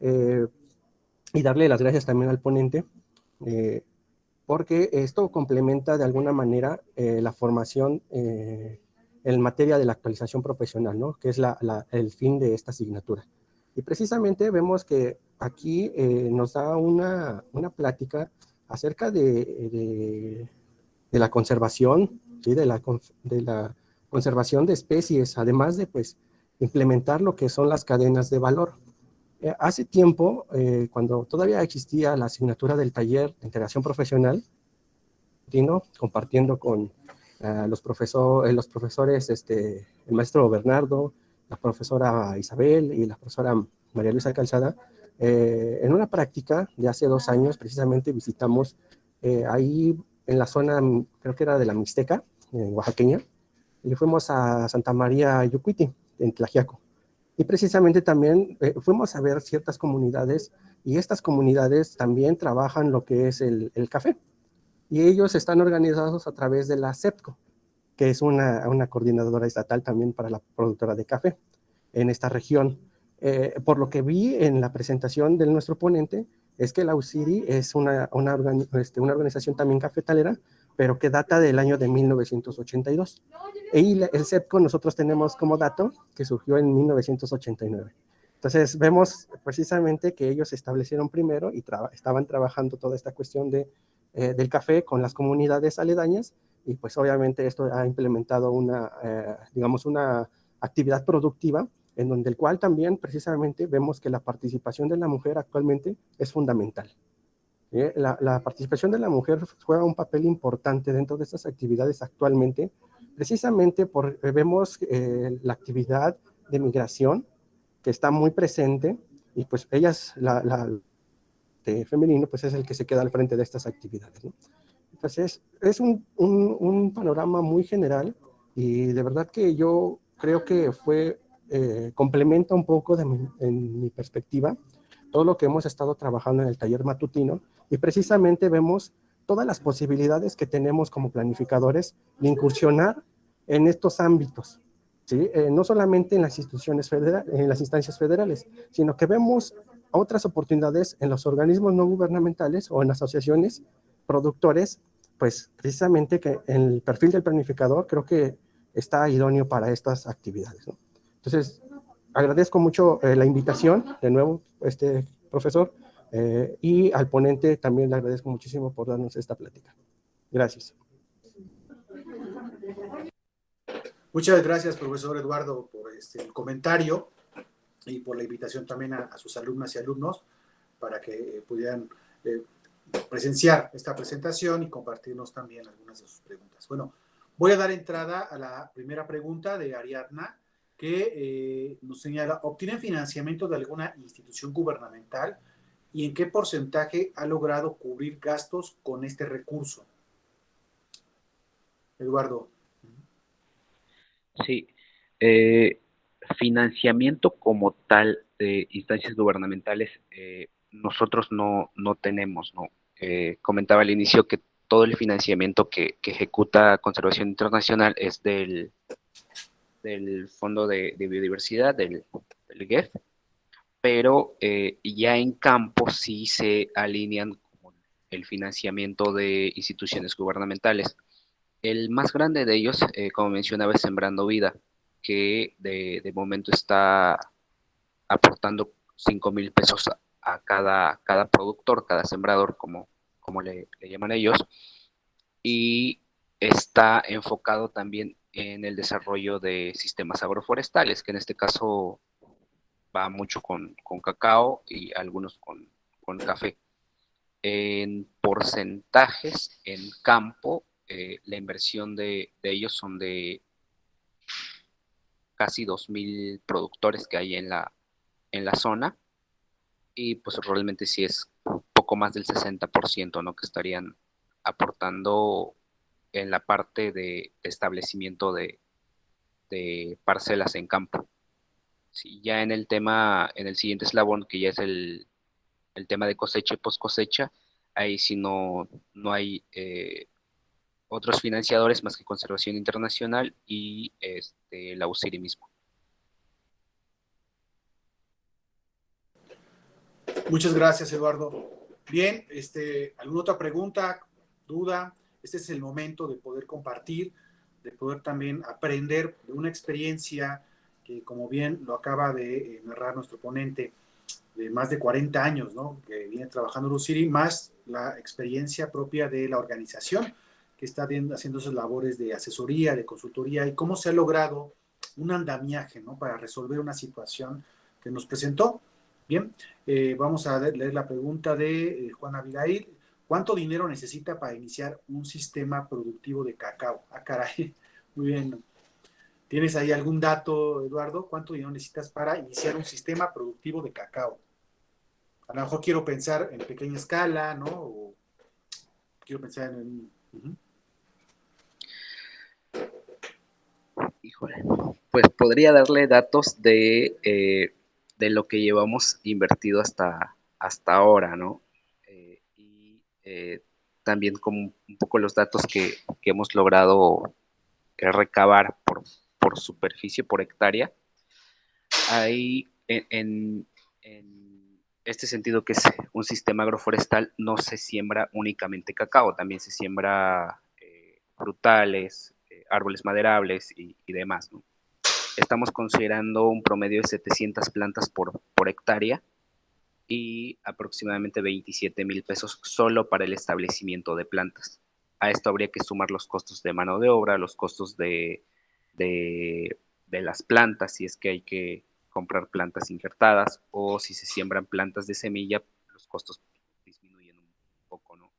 [SPEAKER 3] y darle las gracias también al ponente, porque esto complementa de alguna manera la formación en materia de la actualización profesional, ¿no?, que es el fin de esta asignatura. Y precisamente vemos que aquí nos da una plática acerca de la conservación, ¿sí?, de la conservación de especies, además de pues implementar lo que son las cadenas de valor. Hace tiempo, cuando todavía existía la asignatura del taller de integración profesional, compartiendo con los profesores, el maestro Bernardo, la profesora Isabel y la profesora María Luisa Calzada, en una práctica de hace 2 años, precisamente visitamos ahí en la zona, creo que era de la Mixteca, oaxaqueña, y fuimos a Santa María Yucuiti, en Tlaxiaco. Y precisamente también fuimos a ver ciertas comunidades, y estas comunidades también trabajan lo que es el café. Y ellos están organizados a través de la CEPCO, que es una coordinadora estatal también para la productora de café en esta región. Por lo que vi en la presentación de nuestro ponente, es que la UCIRI es una organización también cafetalera, pero que data del año de 1982. Y el CEPCO nosotros tenemos como dato que surgió en 1989. Entonces vemos precisamente que ellos se establecieron primero y estaban trabajando toda esta cuestión del café con las comunidades aledañas, y pues obviamente esto ha implementado digamos, una actividad productiva en donde el cual también precisamente vemos que la participación de la mujer actualmente es fundamental. La participación de la mujer juega un papel importante dentro de estas actividades actualmente, precisamente vemos la actividad de migración que está muy presente y pues ellas, femenino, pues es el que se queda al frente de estas actividades, ¿no? Entonces, es un panorama muy general y de verdad que yo creo que complementa un poco en mi perspectiva todo lo que hemos estado trabajando en el taller matutino y precisamente vemos todas las posibilidades que tenemos como planificadores de incursionar en estos ámbitos, ¿sí? No solamente en las instituciones federales, en las instancias federales, sino que vemos otras oportunidades en los organismos no gubernamentales o en asociaciones productores, pues precisamente que el perfil del planificador creo que está idóneo para estas actividades, ¿no? Entonces, agradezco mucho la invitación, de nuevo, profesor, y al ponente también le agradezco muchísimo por darnos esta plática. Gracias.
[SPEAKER 1] Muchas gracias, profesor Eduardo, por el comentario y por la invitación también a sus alumnas y alumnos para que pudieran presenciar esta presentación y compartirnos también algunas de sus preguntas. Bueno, voy a dar entrada a la primera pregunta de Ariadna, que nos señala, ¿obtienen financiamiento de alguna institución gubernamental y en qué porcentaje ha logrado cubrir gastos con este recurso? Eduardo.
[SPEAKER 2] Sí, financiamiento como tal de instancias gubernamentales, nosotros no tenemos, ¿no? Comentaba al inicio que todo el financiamiento que ejecuta Conservación Internacional es del Fondo de Biodiversidad, del GEF, pero ya en campo sí se alinean con el financiamiento de instituciones gubernamentales. El más grande de ellos, como mencionaba, es Sembrando Vida, que de momento está aportando 5,000 pesos a cada productor, cada sembrador, como le llaman ellos, y está enfocado también en el desarrollo de sistemas agroforestales, que en este caso va mucho con cacao y algunos con café. En porcentajes, en campo, la inversión de ellos son de casi 2,000 productores que hay en la zona, y pues realmente sí es poco más del 60%, ¿no? Que estarían aportando en la parte de establecimiento de parcelas en campo. Sí, ya en en el siguiente eslabón, que ya es el tema de cosecha y post cosecha, ahí sí no hay otros financiadores más que Conservación Internacional y la UCIRI mismo.
[SPEAKER 1] Muchas gracias, Eduardo. Bien, ¿alguna otra pregunta, duda? Este es el momento de poder compartir, de poder también aprender de una experiencia que, como bien lo acaba de narrar nuestro ponente, de más de 40 años, ¿no? Que viene trabajando en UCIRI, más la experiencia propia de la organización que está haciendo sus labores de asesoría, de consultoría, y cómo se ha logrado un andamiaje, ¿no? Para resolver una situación que nos presentó. Bien, vamos a leer la pregunta de Juan Abigail. ¿Cuánto dinero necesita para iniciar un sistema productivo de cacao? Ah, caray, muy bien. ¿Tienes ahí algún dato, Eduardo? ¿Cuánto dinero necesitas para iniciar un sistema productivo de cacao? A lo mejor quiero pensar en pequeña escala, ¿no? O quiero pensar en...
[SPEAKER 2] Híjole, pues podría darle datos de lo que llevamos invertido hasta ahora, ¿no? Y también como un poco los datos que hemos logrado recabar por superficie, por hectárea. Hay en este sentido, que es un sistema agroforestal, no se siembra únicamente cacao, también se siembra frutales, árboles maderables y demás, ¿no? Estamos considerando un promedio de 700 plantas por hectárea y aproximadamente 27,000 pesos solo para el establecimiento de plantas. A esto habría que sumar los costos de mano de obra, los costos de las plantas, si es que hay que comprar plantas injertadas, o si se siembran plantas de semilla, los costos disminuyen un poco, ¿no?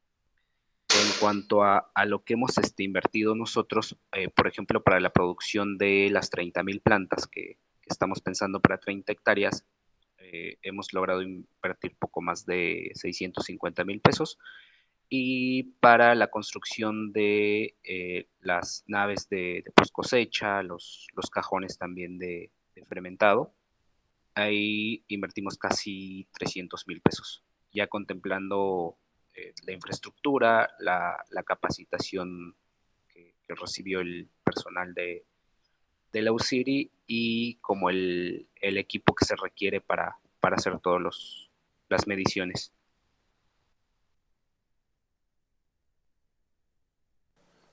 [SPEAKER 2] En cuanto a lo que hemos invertido nosotros, por ejemplo, para la producción de las 30,000 plantas que estamos pensando para 30 hectáreas, hemos logrado invertir poco más de 650,000 pesos. Y para la construcción de las naves de post cosecha, los cajones también de fermentado, ahí invertimos casi 300,000 pesos, ya contemplando la infraestructura, la capacitación que recibió el personal de la UCIRI y como el equipo que se requiere para hacer todas las mediciones.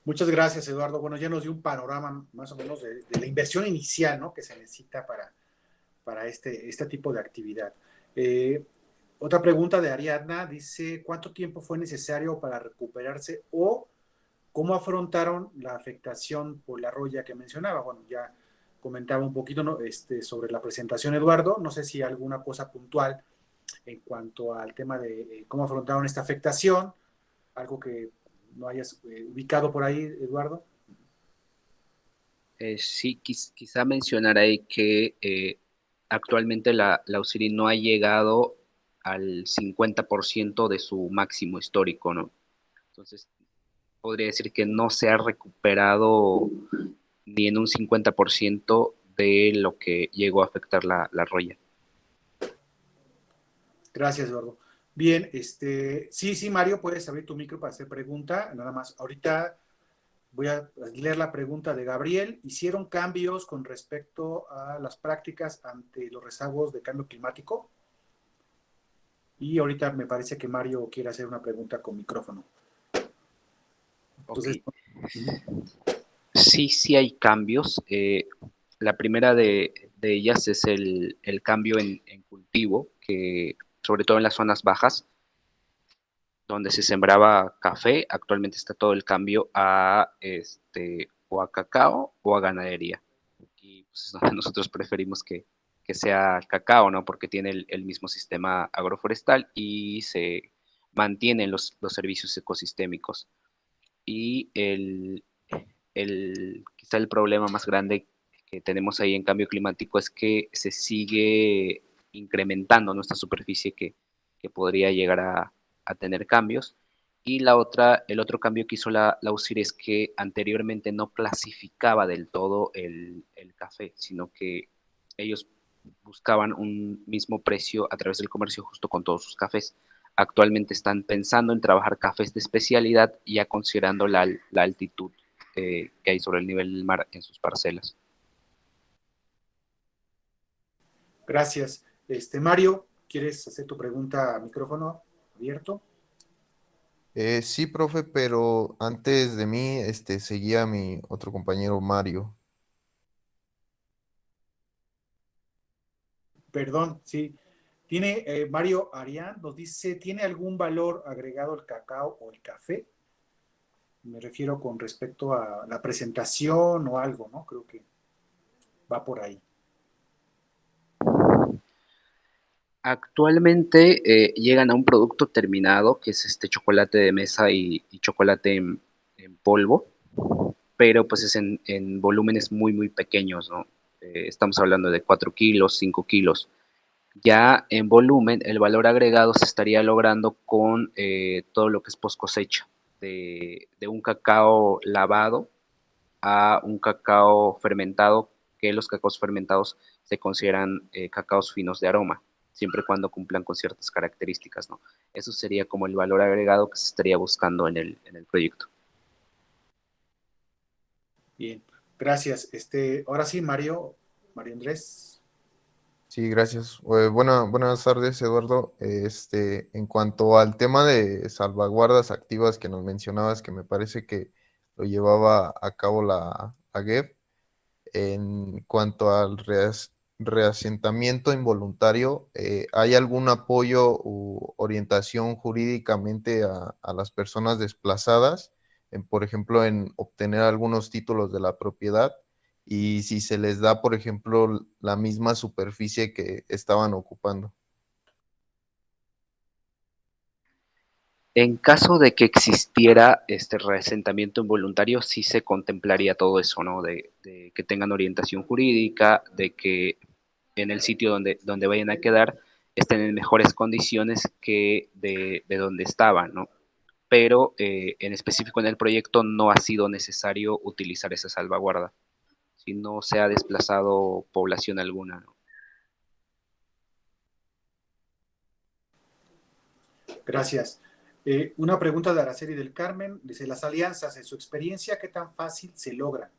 [SPEAKER 1] Muchas gracias, Eduardo. Bueno, ya nos dio un panorama más o menos de la inversión inicial, ¿no?, que se necesita para este tipo de actividad. Eh, Otra pregunta de Ariadna dice, ¿cuánto tiempo fue necesario para recuperarse o cómo afrontaron la afectación por la roya que mencionaba? Bueno, ya comentaba un poquito, ¿no?, sobre la presentación, Eduardo. No sé si alguna cosa puntual en cuanto al tema de cómo afrontaron esta afectación, algo que no hayas ubicado por ahí, Eduardo.
[SPEAKER 2] Sí, quizá mencionar ahí que actualmente la UCIRI no ha llegado al 50% de su máximo histórico, ¿no? Entonces, podría decir que no se ha recuperado ni en un 50% de lo que llegó a afectar la roya.
[SPEAKER 1] Gracias, Eduardo. Bien, sí, Mario, puedes abrir tu micro para hacer pregunta. Nada más, ahorita voy a leer la pregunta de Gabriel. ¿Hicieron cambios con respecto a las prácticas ante los rezagos de cambio climático? Y ahorita me parece que Mario quiere hacer una pregunta con micrófono.
[SPEAKER 2] Ok.
[SPEAKER 1] Entonces,
[SPEAKER 2] Sí hay cambios. La primera de ellas es el cambio en cultivo, que sobre todo en las zonas bajas, donde se sembraba café, actualmente está todo el cambio a o a cacao o a ganadería. Y pues es donde nosotros preferimos que sea cacao, ¿no? Porque tiene el mismo sistema agroforestal y se mantienen los servicios ecosistémicos. Y quizá el problema más grande que tenemos ahí en cambio climático es que se sigue incrementando nuestra superficie que podría llegar a tener cambios. Y el otro cambio que hizo la UCIR es que anteriormente no clasificaba del todo el café, sino que ellos buscaban un mismo precio a través del comercio justo con todos sus cafés. Actualmente están pensando en trabajar cafés de especialidad, ya considerando la altitud que hay sobre el nivel del mar en sus parcelas.
[SPEAKER 1] gracias. Mario, ¿quieres hacer tu pregunta a micrófono abierto?
[SPEAKER 4] Sí, profe, pero antes de mí, seguía mi otro compañero Mario.
[SPEAKER 1] Perdón, sí. Tiene Mario Arián, nos dice, ¿tiene algún valor agregado el cacao o el café? Me refiero con respecto a la presentación o algo, ¿no? Creo que va por ahí.
[SPEAKER 2] Actualmente llegan a un producto terminado, que es este chocolate de mesa y chocolate en polvo, pero pues es en volúmenes muy pequeños, ¿no? Estamos hablando de 4 kilos, 5 kilos. Ya en volumen, el valor agregado se estaría logrando con todo lo que es post cosecha, de un cacao lavado a un cacao fermentado, que los cacaos fermentados se consideran cacaos finos de aroma, siempre y cuando cumplan con ciertas características, ¿no? Eso sería como el valor agregado que se estaría buscando en el proyecto.
[SPEAKER 1] Bien, gracias. Ahora sí, Mario Andrés.
[SPEAKER 4] Sí, gracias. Buenas tardes, Eduardo. En cuanto al tema de salvaguardas activas que nos mencionabas, que me parece que lo llevaba a cabo la GEP, en cuanto al reasentamiento involuntario, ¿hay algún apoyo u orientación jurídicamente a las personas desplazadas, por ejemplo, en obtener algunos títulos de la propiedad? Y si se les da, por ejemplo, la misma superficie que estaban ocupando.
[SPEAKER 2] En caso de que existiera este reasentamiento involuntario, sí se contemplaría todo eso, ¿no? De que tengan orientación jurídica, de que en el sitio donde vayan a quedar estén en mejores condiciones que de donde estaban, ¿no? Pero en específico en el proyecto no ha sido necesario utilizar esa salvaguarda, si no se ha desplazado población alguna, ¿no?
[SPEAKER 1] Gracias. Una pregunta de Araceli del Carmen. Dice, las alianzas, en su experiencia, ¿qué tan fácil se logran?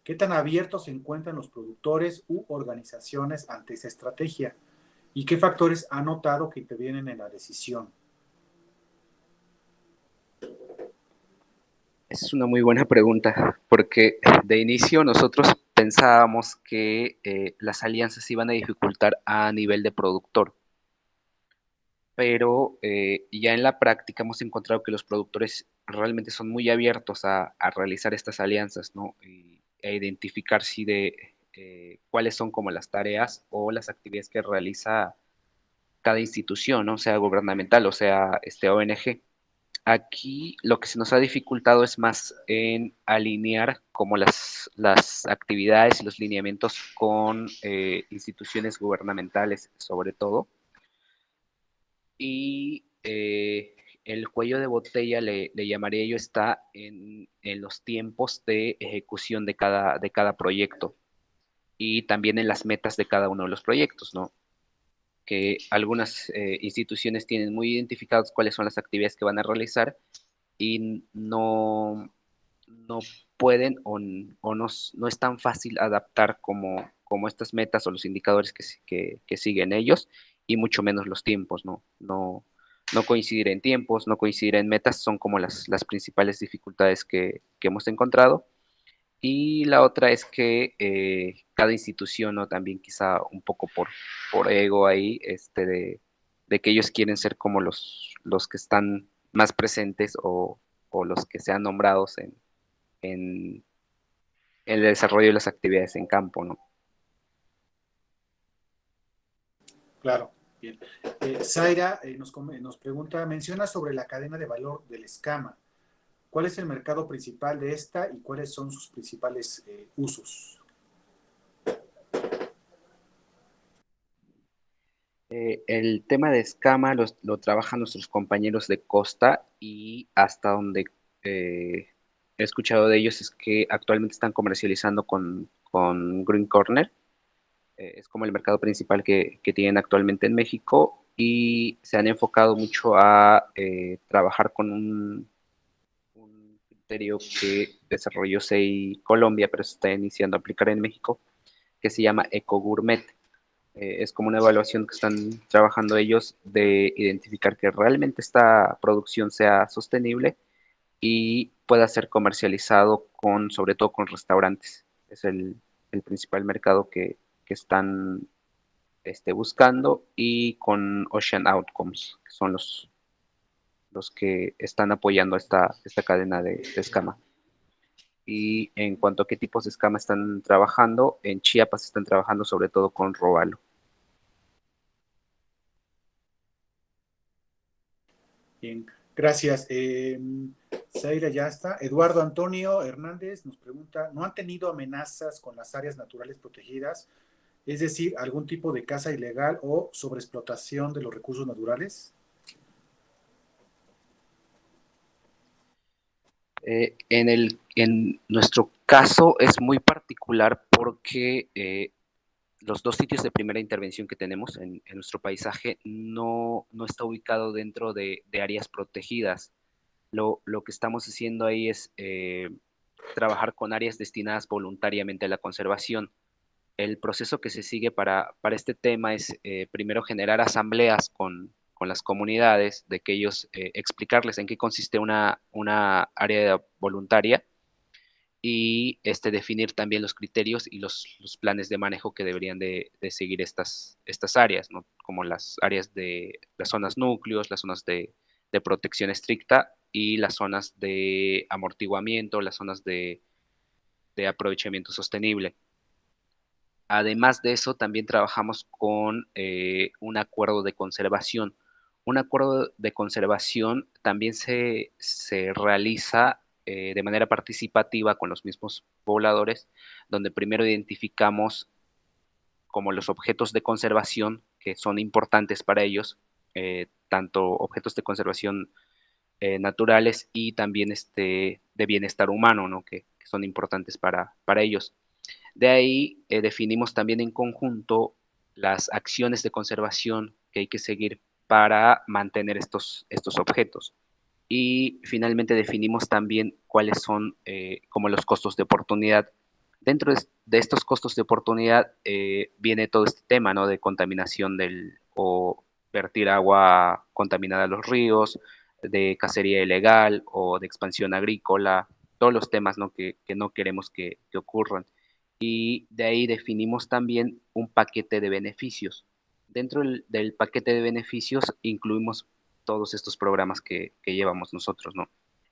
[SPEAKER 1] ¿Qué tan abiertos se encuentran los productores u organizaciones ante esa estrategia? ¿Y qué factores ha notado que intervienen en la decisión?
[SPEAKER 2] Es una muy buena pregunta, porque de inicio nosotros pensábamos que las alianzas iban a dificultar a nivel de productor, pero ya en la práctica hemos encontrado que los productores realmente son muy abiertos a realizar estas alianzas, ¿no? Y a identificar si cuáles son como las tareas o las actividades que realiza cada institución, ¿no? Sea gubernamental o sea ONG. Aquí lo que se nos ha dificultado es más en alinear como las actividades y los lineamientos con instituciones gubernamentales sobre todo. Y el cuello de botella, le llamaría yo, está en los tiempos de ejecución de cada proyecto y también en las metas de cada uno de los proyectos, ¿no? Que algunas instituciones tienen muy identificados cuáles son las actividades que van a realizar y no pueden o no es tan fácil adaptar como estas metas o los indicadores que siguen ellos y mucho menos los tiempos, ¿no? No coincidir en tiempos, no coincidir en metas son como las principales dificultades que hemos encontrado. Y la otra es que cada institución, ¿no? También quizá un poco por ego ahí, de que ellos quieren ser como los que están más presentes o los que sean nombrados en el desarrollo de las actividades en campo, ¿no?
[SPEAKER 1] Claro, bien. Zaira nos pregunta, menciona sobre la cadena de valor del escama. ¿Cuál es el mercado principal de esta y cuáles son sus principales usos?
[SPEAKER 2] El tema de escama lo trabajan nuestros compañeros de Costa y hasta donde he escuchado de ellos es que actualmente están comercializando con Green Corner. Es como el mercado principal que tienen actualmente en México y se han enfocado mucho a trabajar con un criterio que desarrolló SEI Colombia, pero se está iniciando a aplicar en México, que se llama Eco Gourmet. Es como una evaluación que están trabajando ellos de identificar que realmente esta producción sea sostenible y pueda ser comercializado sobre todo con restaurantes. Es el principal mercado que están buscando y con Ocean Outcomes, que son los que están apoyando esta cadena de escama. Y en cuanto a qué tipos de escama están trabajando, en Chiapas están trabajando sobre todo con robalo.
[SPEAKER 1] Bien, gracias. Zaira ya está. Eduardo Antonio Hernández nos pregunta, ¿no han tenido amenazas con las áreas naturales protegidas? Es decir, algún tipo de caza ilegal o sobreexplotación de los recursos naturales.
[SPEAKER 2] En nuestro caso es muy particular porque los dos sitios de primera intervención que tenemos en nuestro paisaje no está ubicado dentro de áreas protegidas. Lo que estamos haciendo ahí es trabajar con áreas destinadas voluntariamente a la conservación. El proceso que se sigue para este tema es primero generar asambleas con las comunidades, de que ellos explicarles en qué consiste una área voluntaria y definir también los criterios y los planes de manejo que deberían de seguir estas áreas, ¿no? Como las áreas de las zonas núcleos, las zonas de protección estricta y las zonas de amortiguamiento, las zonas de aprovechamiento sostenible. Además de eso, también trabajamos con un acuerdo de conservación. Un acuerdo de conservación también se realiza de manera participativa con los mismos pobladores, donde primero identificamos como los objetos de conservación que son importantes para ellos, tanto objetos de conservación naturales y también de bienestar humano, ¿no? Que son importantes para ellos. De ahí definimos también en conjunto las acciones de conservación que hay que seguir para mantener estos objetos. Y finalmente definimos también cuáles son como los costos de oportunidad. Dentro de estos costos de oportunidad viene todo este tema, ¿no? De contaminación o vertir agua contaminada a los ríos, de cacería ilegal o de expansión agrícola, todos los temas, ¿no? Que no queremos que ocurran. Y de ahí definimos también un paquete de beneficios. Dentro del paquete de beneficios incluimos todos estos programas que llevamos nosotros, ¿no?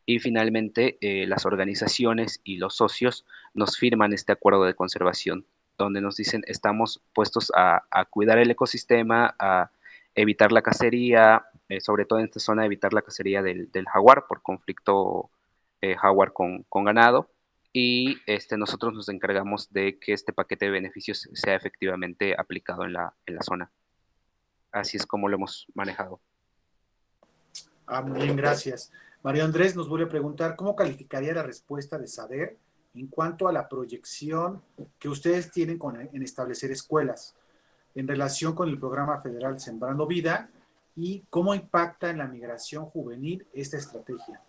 [SPEAKER 2] Y finalmente, las organizaciones y los socios nos firman este acuerdo de conservación, donde nos dicen estamos puestos a cuidar el ecosistema, a evitar la cacería, sobre todo en esta zona, evitar la cacería del jaguar por conflicto jaguar con ganado. Y nosotros nos encargamos de que este paquete de beneficios sea efectivamente aplicado en la zona. Así es como lo hemos manejado.
[SPEAKER 1] Muy bien, gracias. Mario Andrés nos vuelve a preguntar, ¿cómo calificaría la respuesta de SADER en cuanto a la proyección que ustedes tienen en establecer escuelas en relación con el programa federal Sembrando Vida y cómo impacta en la migración juvenil esta estrategia?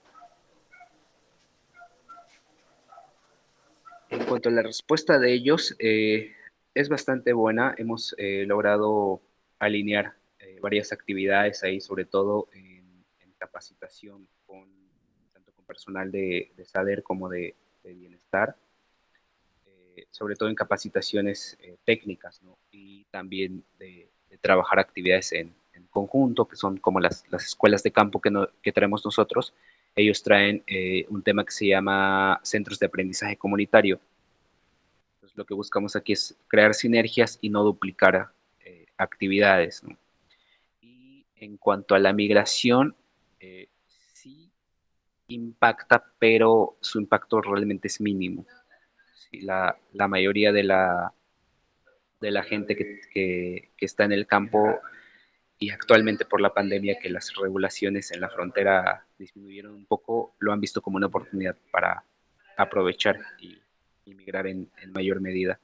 [SPEAKER 2] En cuanto a la respuesta de ellos, es bastante buena. Hemos logrado alinear varias actividades ahí, sobre todo en capacitación tanto con personal de SADER como de bienestar, sobre todo en capacitaciones técnicas, ¿no? Y también de trabajar actividades en conjunto, que son como las escuelas de campo que traemos nosotros. Ellos traen un tema que se llama Centros de Aprendizaje Comunitario. Entonces, lo que buscamos aquí es crear sinergias y no duplicar actividades, ¿no? Y en cuanto a la migración, sí impacta, pero su impacto realmente es mínimo. Sí, la mayoría de la gente que está en el campo y actualmente por la pandemia que las regulaciones en la frontera disminuyeron un poco, lo han visto como una oportunidad para aprovechar y migrar en mayor medida.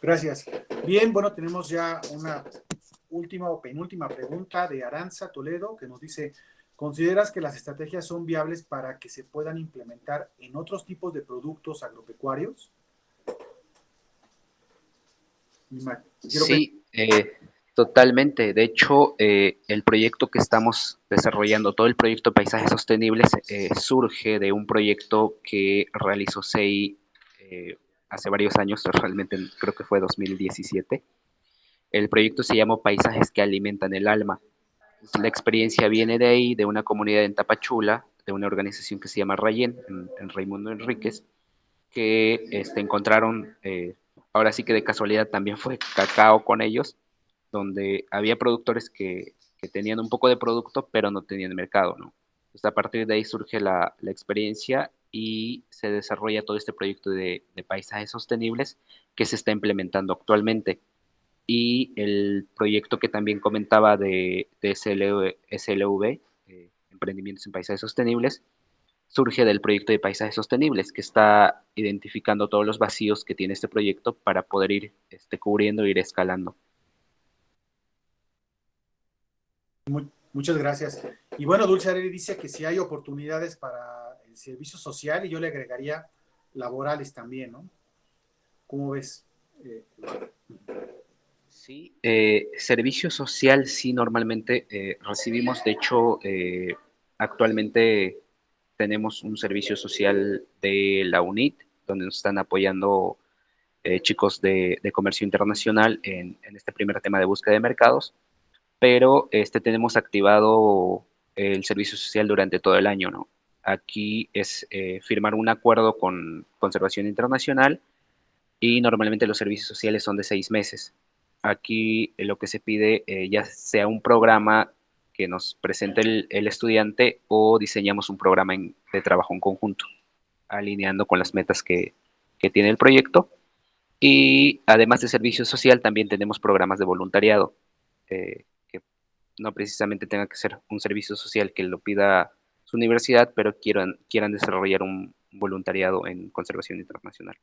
[SPEAKER 1] Gracias. Bien, bueno, tenemos ya una última o penúltima pregunta de Aranza Toledo que nos dice, ¿consideras que las estrategias son viables para que se puedan implementar en otros tipos de productos agropecuarios?
[SPEAKER 2] Sí, totalmente. De hecho, el proyecto que estamos desarrollando, todo el proyecto de Paisajes Sostenibles, surge de un proyecto que realizó SEI hace varios años, realmente creo que fue 2017. El proyecto se llamó Paisajes que alimentan el alma. La experiencia viene de ahí, de una comunidad en Tapachula, de una organización que se llama Rayen, en Raimundo Enríquez, que encontraron, ahora sí que de casualidad también fue cacao con ellos, donde había productores que tenían un poco de producto, pero no tenían mercado, ¿no? Entonces, a partir de ahí surge la experiencia y se desarrolla todo este proyecto de paisajes sostenibles que se está implementando actualmente. Y el proyecto que también comentaba de SLV, Emprendimientos en Paisajes Sostenibles, surge del proyecto de Paisajes Sostenibles, que está identificando todos los vacíos que tiene este proyecto para poder ir cubriendo e ir escalando.
[SPEAKER 1] Muchas gracias. Y bueno, Dulce Areli dice que si hay oportunidades para el servicio social y yo le agregaría laborales también, ¿no? ¿Cómo ves?
[SPEAKER 2] Sí, servicio social sí normalmente recibimos, de hecho, actualmente tenemos un servicio social de la UNIT, donde nos están apoyando chicos de comercio internacional en este primer tema de búsqueda de mercados, pero tenemos activado el servicio social durante todo el año, ¿no? Aquí es firmar un acuerdo con Conservación Internacional y normalmente los servicios sociales son de 6 meses. Aquí lo que se pide ya sea un programa que nos presente el estudiante o diseñamos un programa de trabajo en conjunto, alineando con las metas que tiene el proyecto. Y además de servicio social, también tenemos programas de voluntariado, que no precisamente tenga que ser un servicio social que lo pida su universidad, pero quieran desarrollar un voluntariado en conservación internacional.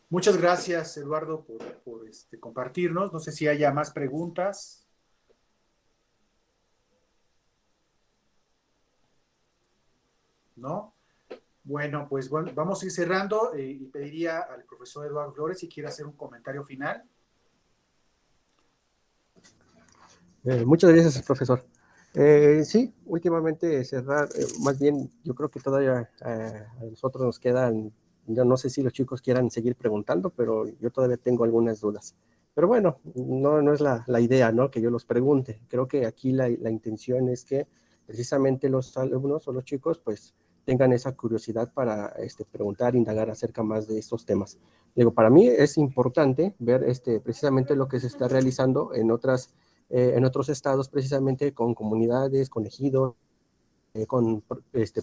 [SPEAKER 1] Muchas gracias, Eduardo, por compartirnos. No sé si haya más preguntas. ¿No? Bueno, pues bueno, vamos a ir cerrando y pediría al profesor Eduardo Flores si quiere hacer un comentario final.
[SPEAKER 3] Muchas gracias, profesor. Sí, últimamente cerrar, más bien yo creo que todavía a nosotros nos quedan, yo no sé si los chicos quieran seguir preguntando, pero yo todavía tengo algunas dudas. Pero bueno, no es la idea, ¿no? Que yo los pregunte. Creo que aquí la intención es que precisamente los alumnos o los chicos pues tengan esa curiosidad para preguntar, indagar acerca más de estos temas. Digo, para mí es importante ver precisamente lo que se está realizando en otros estados, precisamente con comunidades, con ejidos, con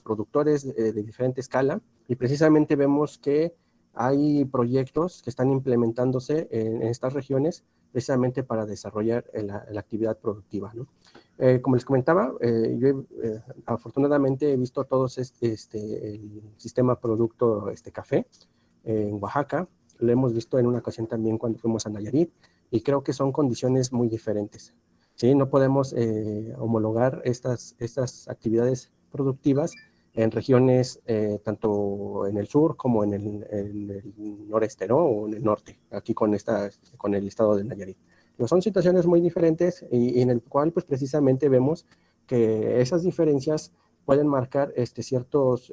[SPEAKER 3] productores de diferente escala, y precisamente vemos que hay proyectos que están implementándose en estas regiones precisamente para desarrollar la actividad productiva, ¿no? Como les comentaba, yo afortunadamente he visto todos el sistema producto café en Oaxaca, lo hemos visto en una ocasión también cuando fuimos a Nayarit, y creo que son condiciones muy diferentes. ¿Sí? No podemos homologar estas actividades productivas en regiones tanto en el sur como en el noreste, ¿no? O en el norte, aquí con el estado de Nayarit. Pero son situaciones muy diferentes y en el cual pues precisamente vemos que esas diferencias pueden marcar ciertos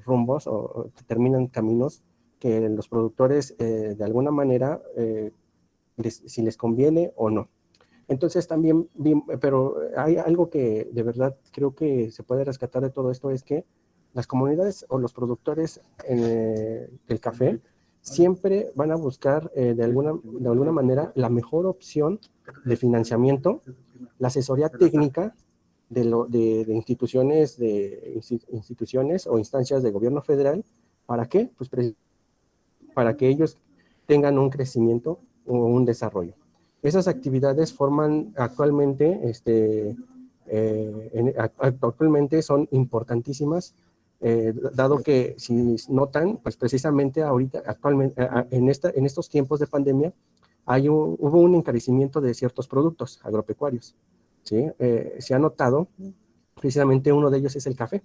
[SPEAKER 3] rumbos o determinan caminos que los productores de alguna manera si les conviene o no. Entonces también, pero hay algo que de verdad creo que se puede rescatar de todo esto, es que las comunidades o los productores del café siempre van a buscar de alguna manera la mejor opción de financiamiento, la asesoría técnica de instituciones o instancias de gobierno federal. ¿Para qué? Pues para que ellos tengan un crecimiento o un desarrollo. Esas actividades forman actualmente, actualmente son importantísimas, dado que si notan, pues precisamente ahorita, actualmente, en estos tiempos de pandemia, hubo un encarecimiento de ciertos productos agropecuarios, ¿sí? Se ha notado, precisamente uno de ellos es el café.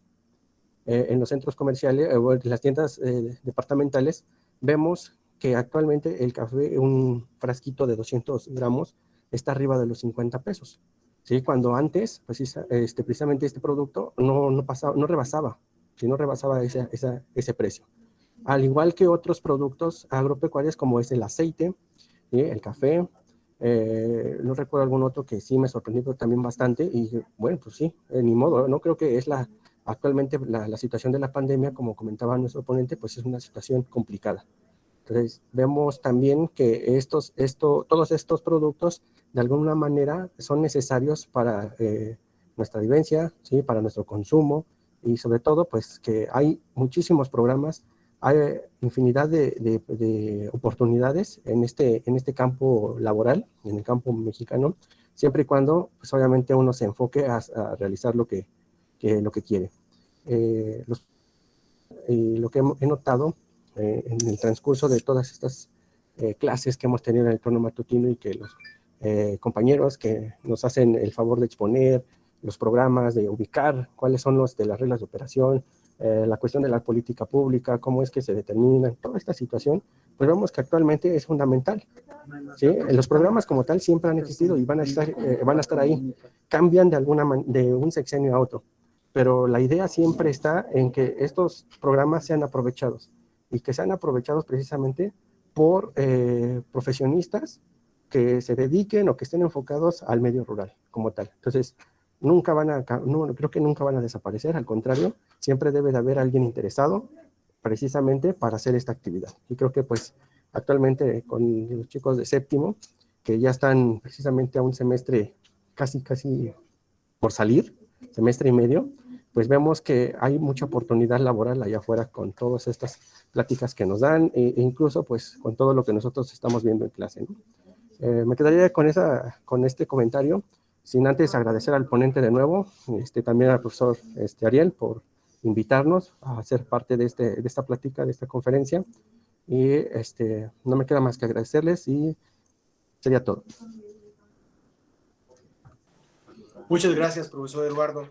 [SPEAKER 3] En los centros comerciales o en las tiendas departamentales, vemos que actualmente el café, un frasquito de 200 gramos, está arriba de los 50 pesos. ¿Sí? Cuando antes, pues, precisamente este producto no rebasaba, ¿sí? No rebasaba ese precio. Al igual que otros productos agropecuarios como es el aceite, ¿sí? El café, no recuerdo algún otro que sí me sorprendió también bastante, y bueno, pues sí, ni modo, no creo que es actualmente la situación de la pandemia, como comentaba nuestro ponente, pues es una situación complicada. Entonces, vemos también que todos estos productos, de alguna manera, son necesarios para nuestra vivencia, ¿sí? Para nuestro consumo, y sobre todo, pues que hay muchísimos programas, hay infinidad de oportunidades en este campo laboral, en el campo mexicano, siempre y cuando, pues obviamente, uno se enfoque a realizar lo que quiere. Lo que he notado en el transcurso de todas estas clases que hemos tenido en el turno matutino, y que los compañeros que nos hacen el favor de exponer los programas, de ubicar cuáles son los de las reglas de operación, la cuestión de la política pública, cómo es que se determinan, toda esta situación, pues vemos que actualmente es fundamental, ¿sí? Los programas como tal siempre han existido y van a estar ahí, cambian de un sexenio a otro, pero la idea siempre está en que estos programas sean aprovechados, y que sean aprovechados precisamente por profesionistas que se dediquen o que estén enfocados al medio rural como tal. Entonces, creo que nunca van a desaparecer, al contrario, siempre debe de haber alguien interesado precisamente para hacer esta actividad. Y creo que pues actualmente con los chicos de séptimo, que ya están precisamente a un semestre casi por salir, semestre y medio, pues vemos que hay mucha oportunidad laboral allá afuera con todas estas pláticas que nos dan e incluso pues con todo lo que nosotros estamos viendo en clase, ¿no? Me quedaría con este comentario, sin antes agradecer al ponente de nuevo, también al profesor Ariel por invitarnos a ser parte de esta plática, de esta conferencia, y no me queda más que agradecerles y sería todo.
[SPEAKER 1] Muchas gracias, profesor Eduardo.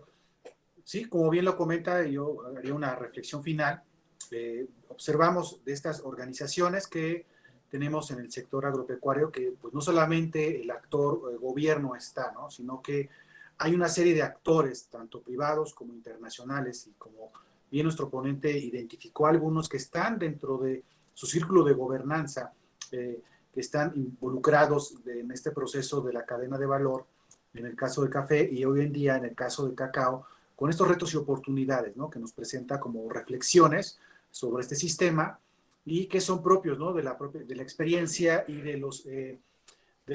[SPEAKER 1] Sí, como bien lo comenta, yo haría una reflexión final. Observamos de estas organizaciones que tenemos en el sector agropecuario que pues, no solamente el actor gobierno está, ¿no? Sino que hay una serie de actores, tanto privados como internacionales, y como bien nuestro ponente identificó algunos que están dentro de su círculo de gobernanza, que están involucrados en este proceso de la cadena de valor, en el caso del café y hoy en día en el caso del cacao, con estos retos y oportunidades, ¿no? Que nos presenta como reflexiones sobre este sistema y que son propios, ¿no? de la experiencia y de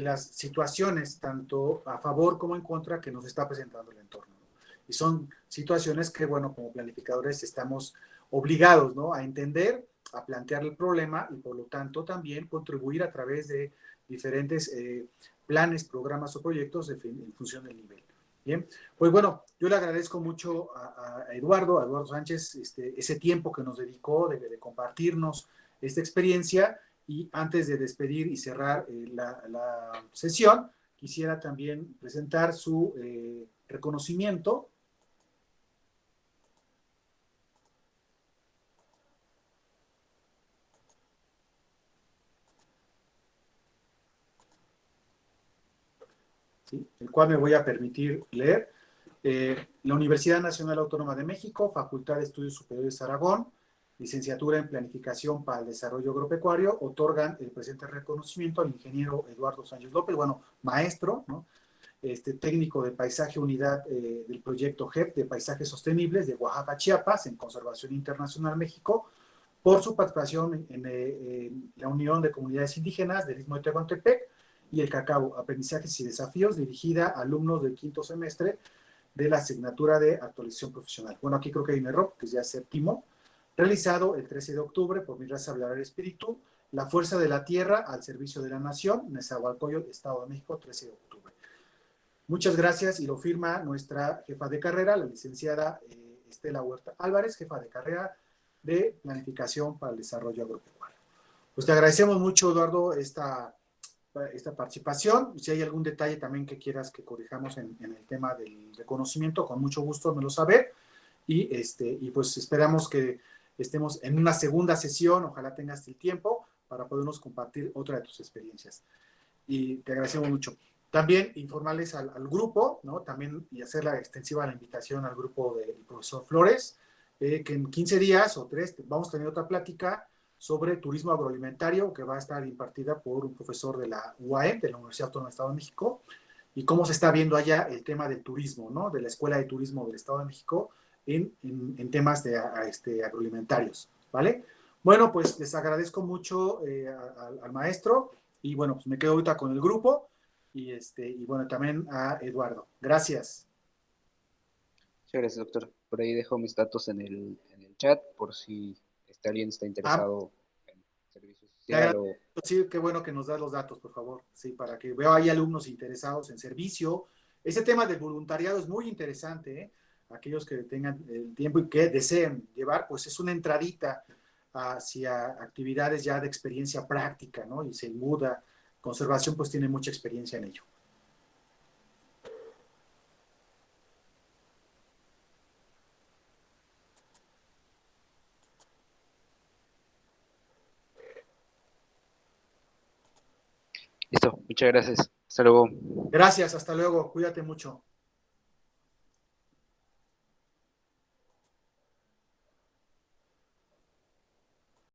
[SPEAKER 1] las situaciones, tanto a favor como en contra, que nos está presentando el entorno, ¿no? Y son situaciones que, bueno, como planificadores estamos obligados, ¿no? A entender, a plantear el problema y por lo tanto también contribuir a través de diferentes planes, programas o proyectos en función del nivel. Bien, pues bueno, yo le agradezco mucho a Eduardo Sánchez, ese tiempo que nos dedicó de compartirnos esta experiencia, y antes de despedir y cerrar la sesión, quisiera también presentar su reconocimiento. ¿Sí? El cual me voy a permitir leer. La Universidad Nacional Autónoma de México, Facultad de Estudios Superiores Aragón, licenciatura en Planificación para el Desarrollo Agropecuario, otorgan el presente reconocimiento al ingeniero Eduardo Sánchez López, bueno, maestro, ¿no? Técnico de paisaje, unidad del proyecto GEP de Paisajes Sostenibles de Oaxaca, Chiapas, en Conservación Internacional México, por su participación en la Unión de Comunidades Indígenas del Istmo de Tehuantepec y el Cacao, Aprendizajes y Desafíos, dirigida a alumnos del quinto semestre de la asignatura de actualización profesional. Bueno, aquí creo que hay un error, que es ya séptimo, realizado el 13 de octubre por mi raza hablar el espíritu, la fuerza de la tierra al servicio de la nación, Nezahualcóyotl, Estado de México, 13 de octubre. Muchas gracias, y lo firma nuestra jefa de carrera, la licenciada Estela Huerta Álvarez, jefa de carrera de Planificación para el Desarrollo Agropecuario. Pues te agradecemos mucho, Eduardo, esta participación. Si hay algún detalle también que quieras que corrijamos en el tema del reconocimiento, con mucho gusto me lo saber. Y pues esperamos que estemos en una segunda sesión, ojalá tengas el tiempo para podernos compartir otra de tus experiencias. Y te agradecemos mucho. También informarles al grupo, ¿no? También, y hacerla extensiva la invitación al grupo del profesor Flores, que en 15 días o 3 vamos a tener otra plática sobre turismo agroalimentario, que va a estar impartida por un profesor de la UAM, de la Universidad Autónoma del Estado de México, y cómo se está viendo allá el tema del turismo, ¿no? De la Escuela de Turismo del Estado de México en temas de agroalimentarios, ¿vale? Bueno, pues les agradezco mucho al maestro, y bueno, pues me quedo ahorita con el grupo, y bueno, también a Eduardo. Gracias.
[SPEAKER 2] Muchas gracias, doctor. Por ahí dejo mis datos en el chat por si alguien está interesado en servicio social o...
[SPEAKER 1] Sí, qué bueno que nos das los datos, por favor. Sí, para que vea ahí alumnos interesados en servicio. Ese tema del voluntariado es muy interesante, ¿eh? Aquellos que tengan el tiempo y que deseen llevar, pues es una entradita hacia actividades ya de experiencia práctica, ¿no? Y sin duda, conservación pues tiene mucha experiencia en ello.
[SPEAKER 2] Listo, muchas gracias. Hasta luego.
[SPEAKER 1] Gracias, hasta luego. Cuídate mucho.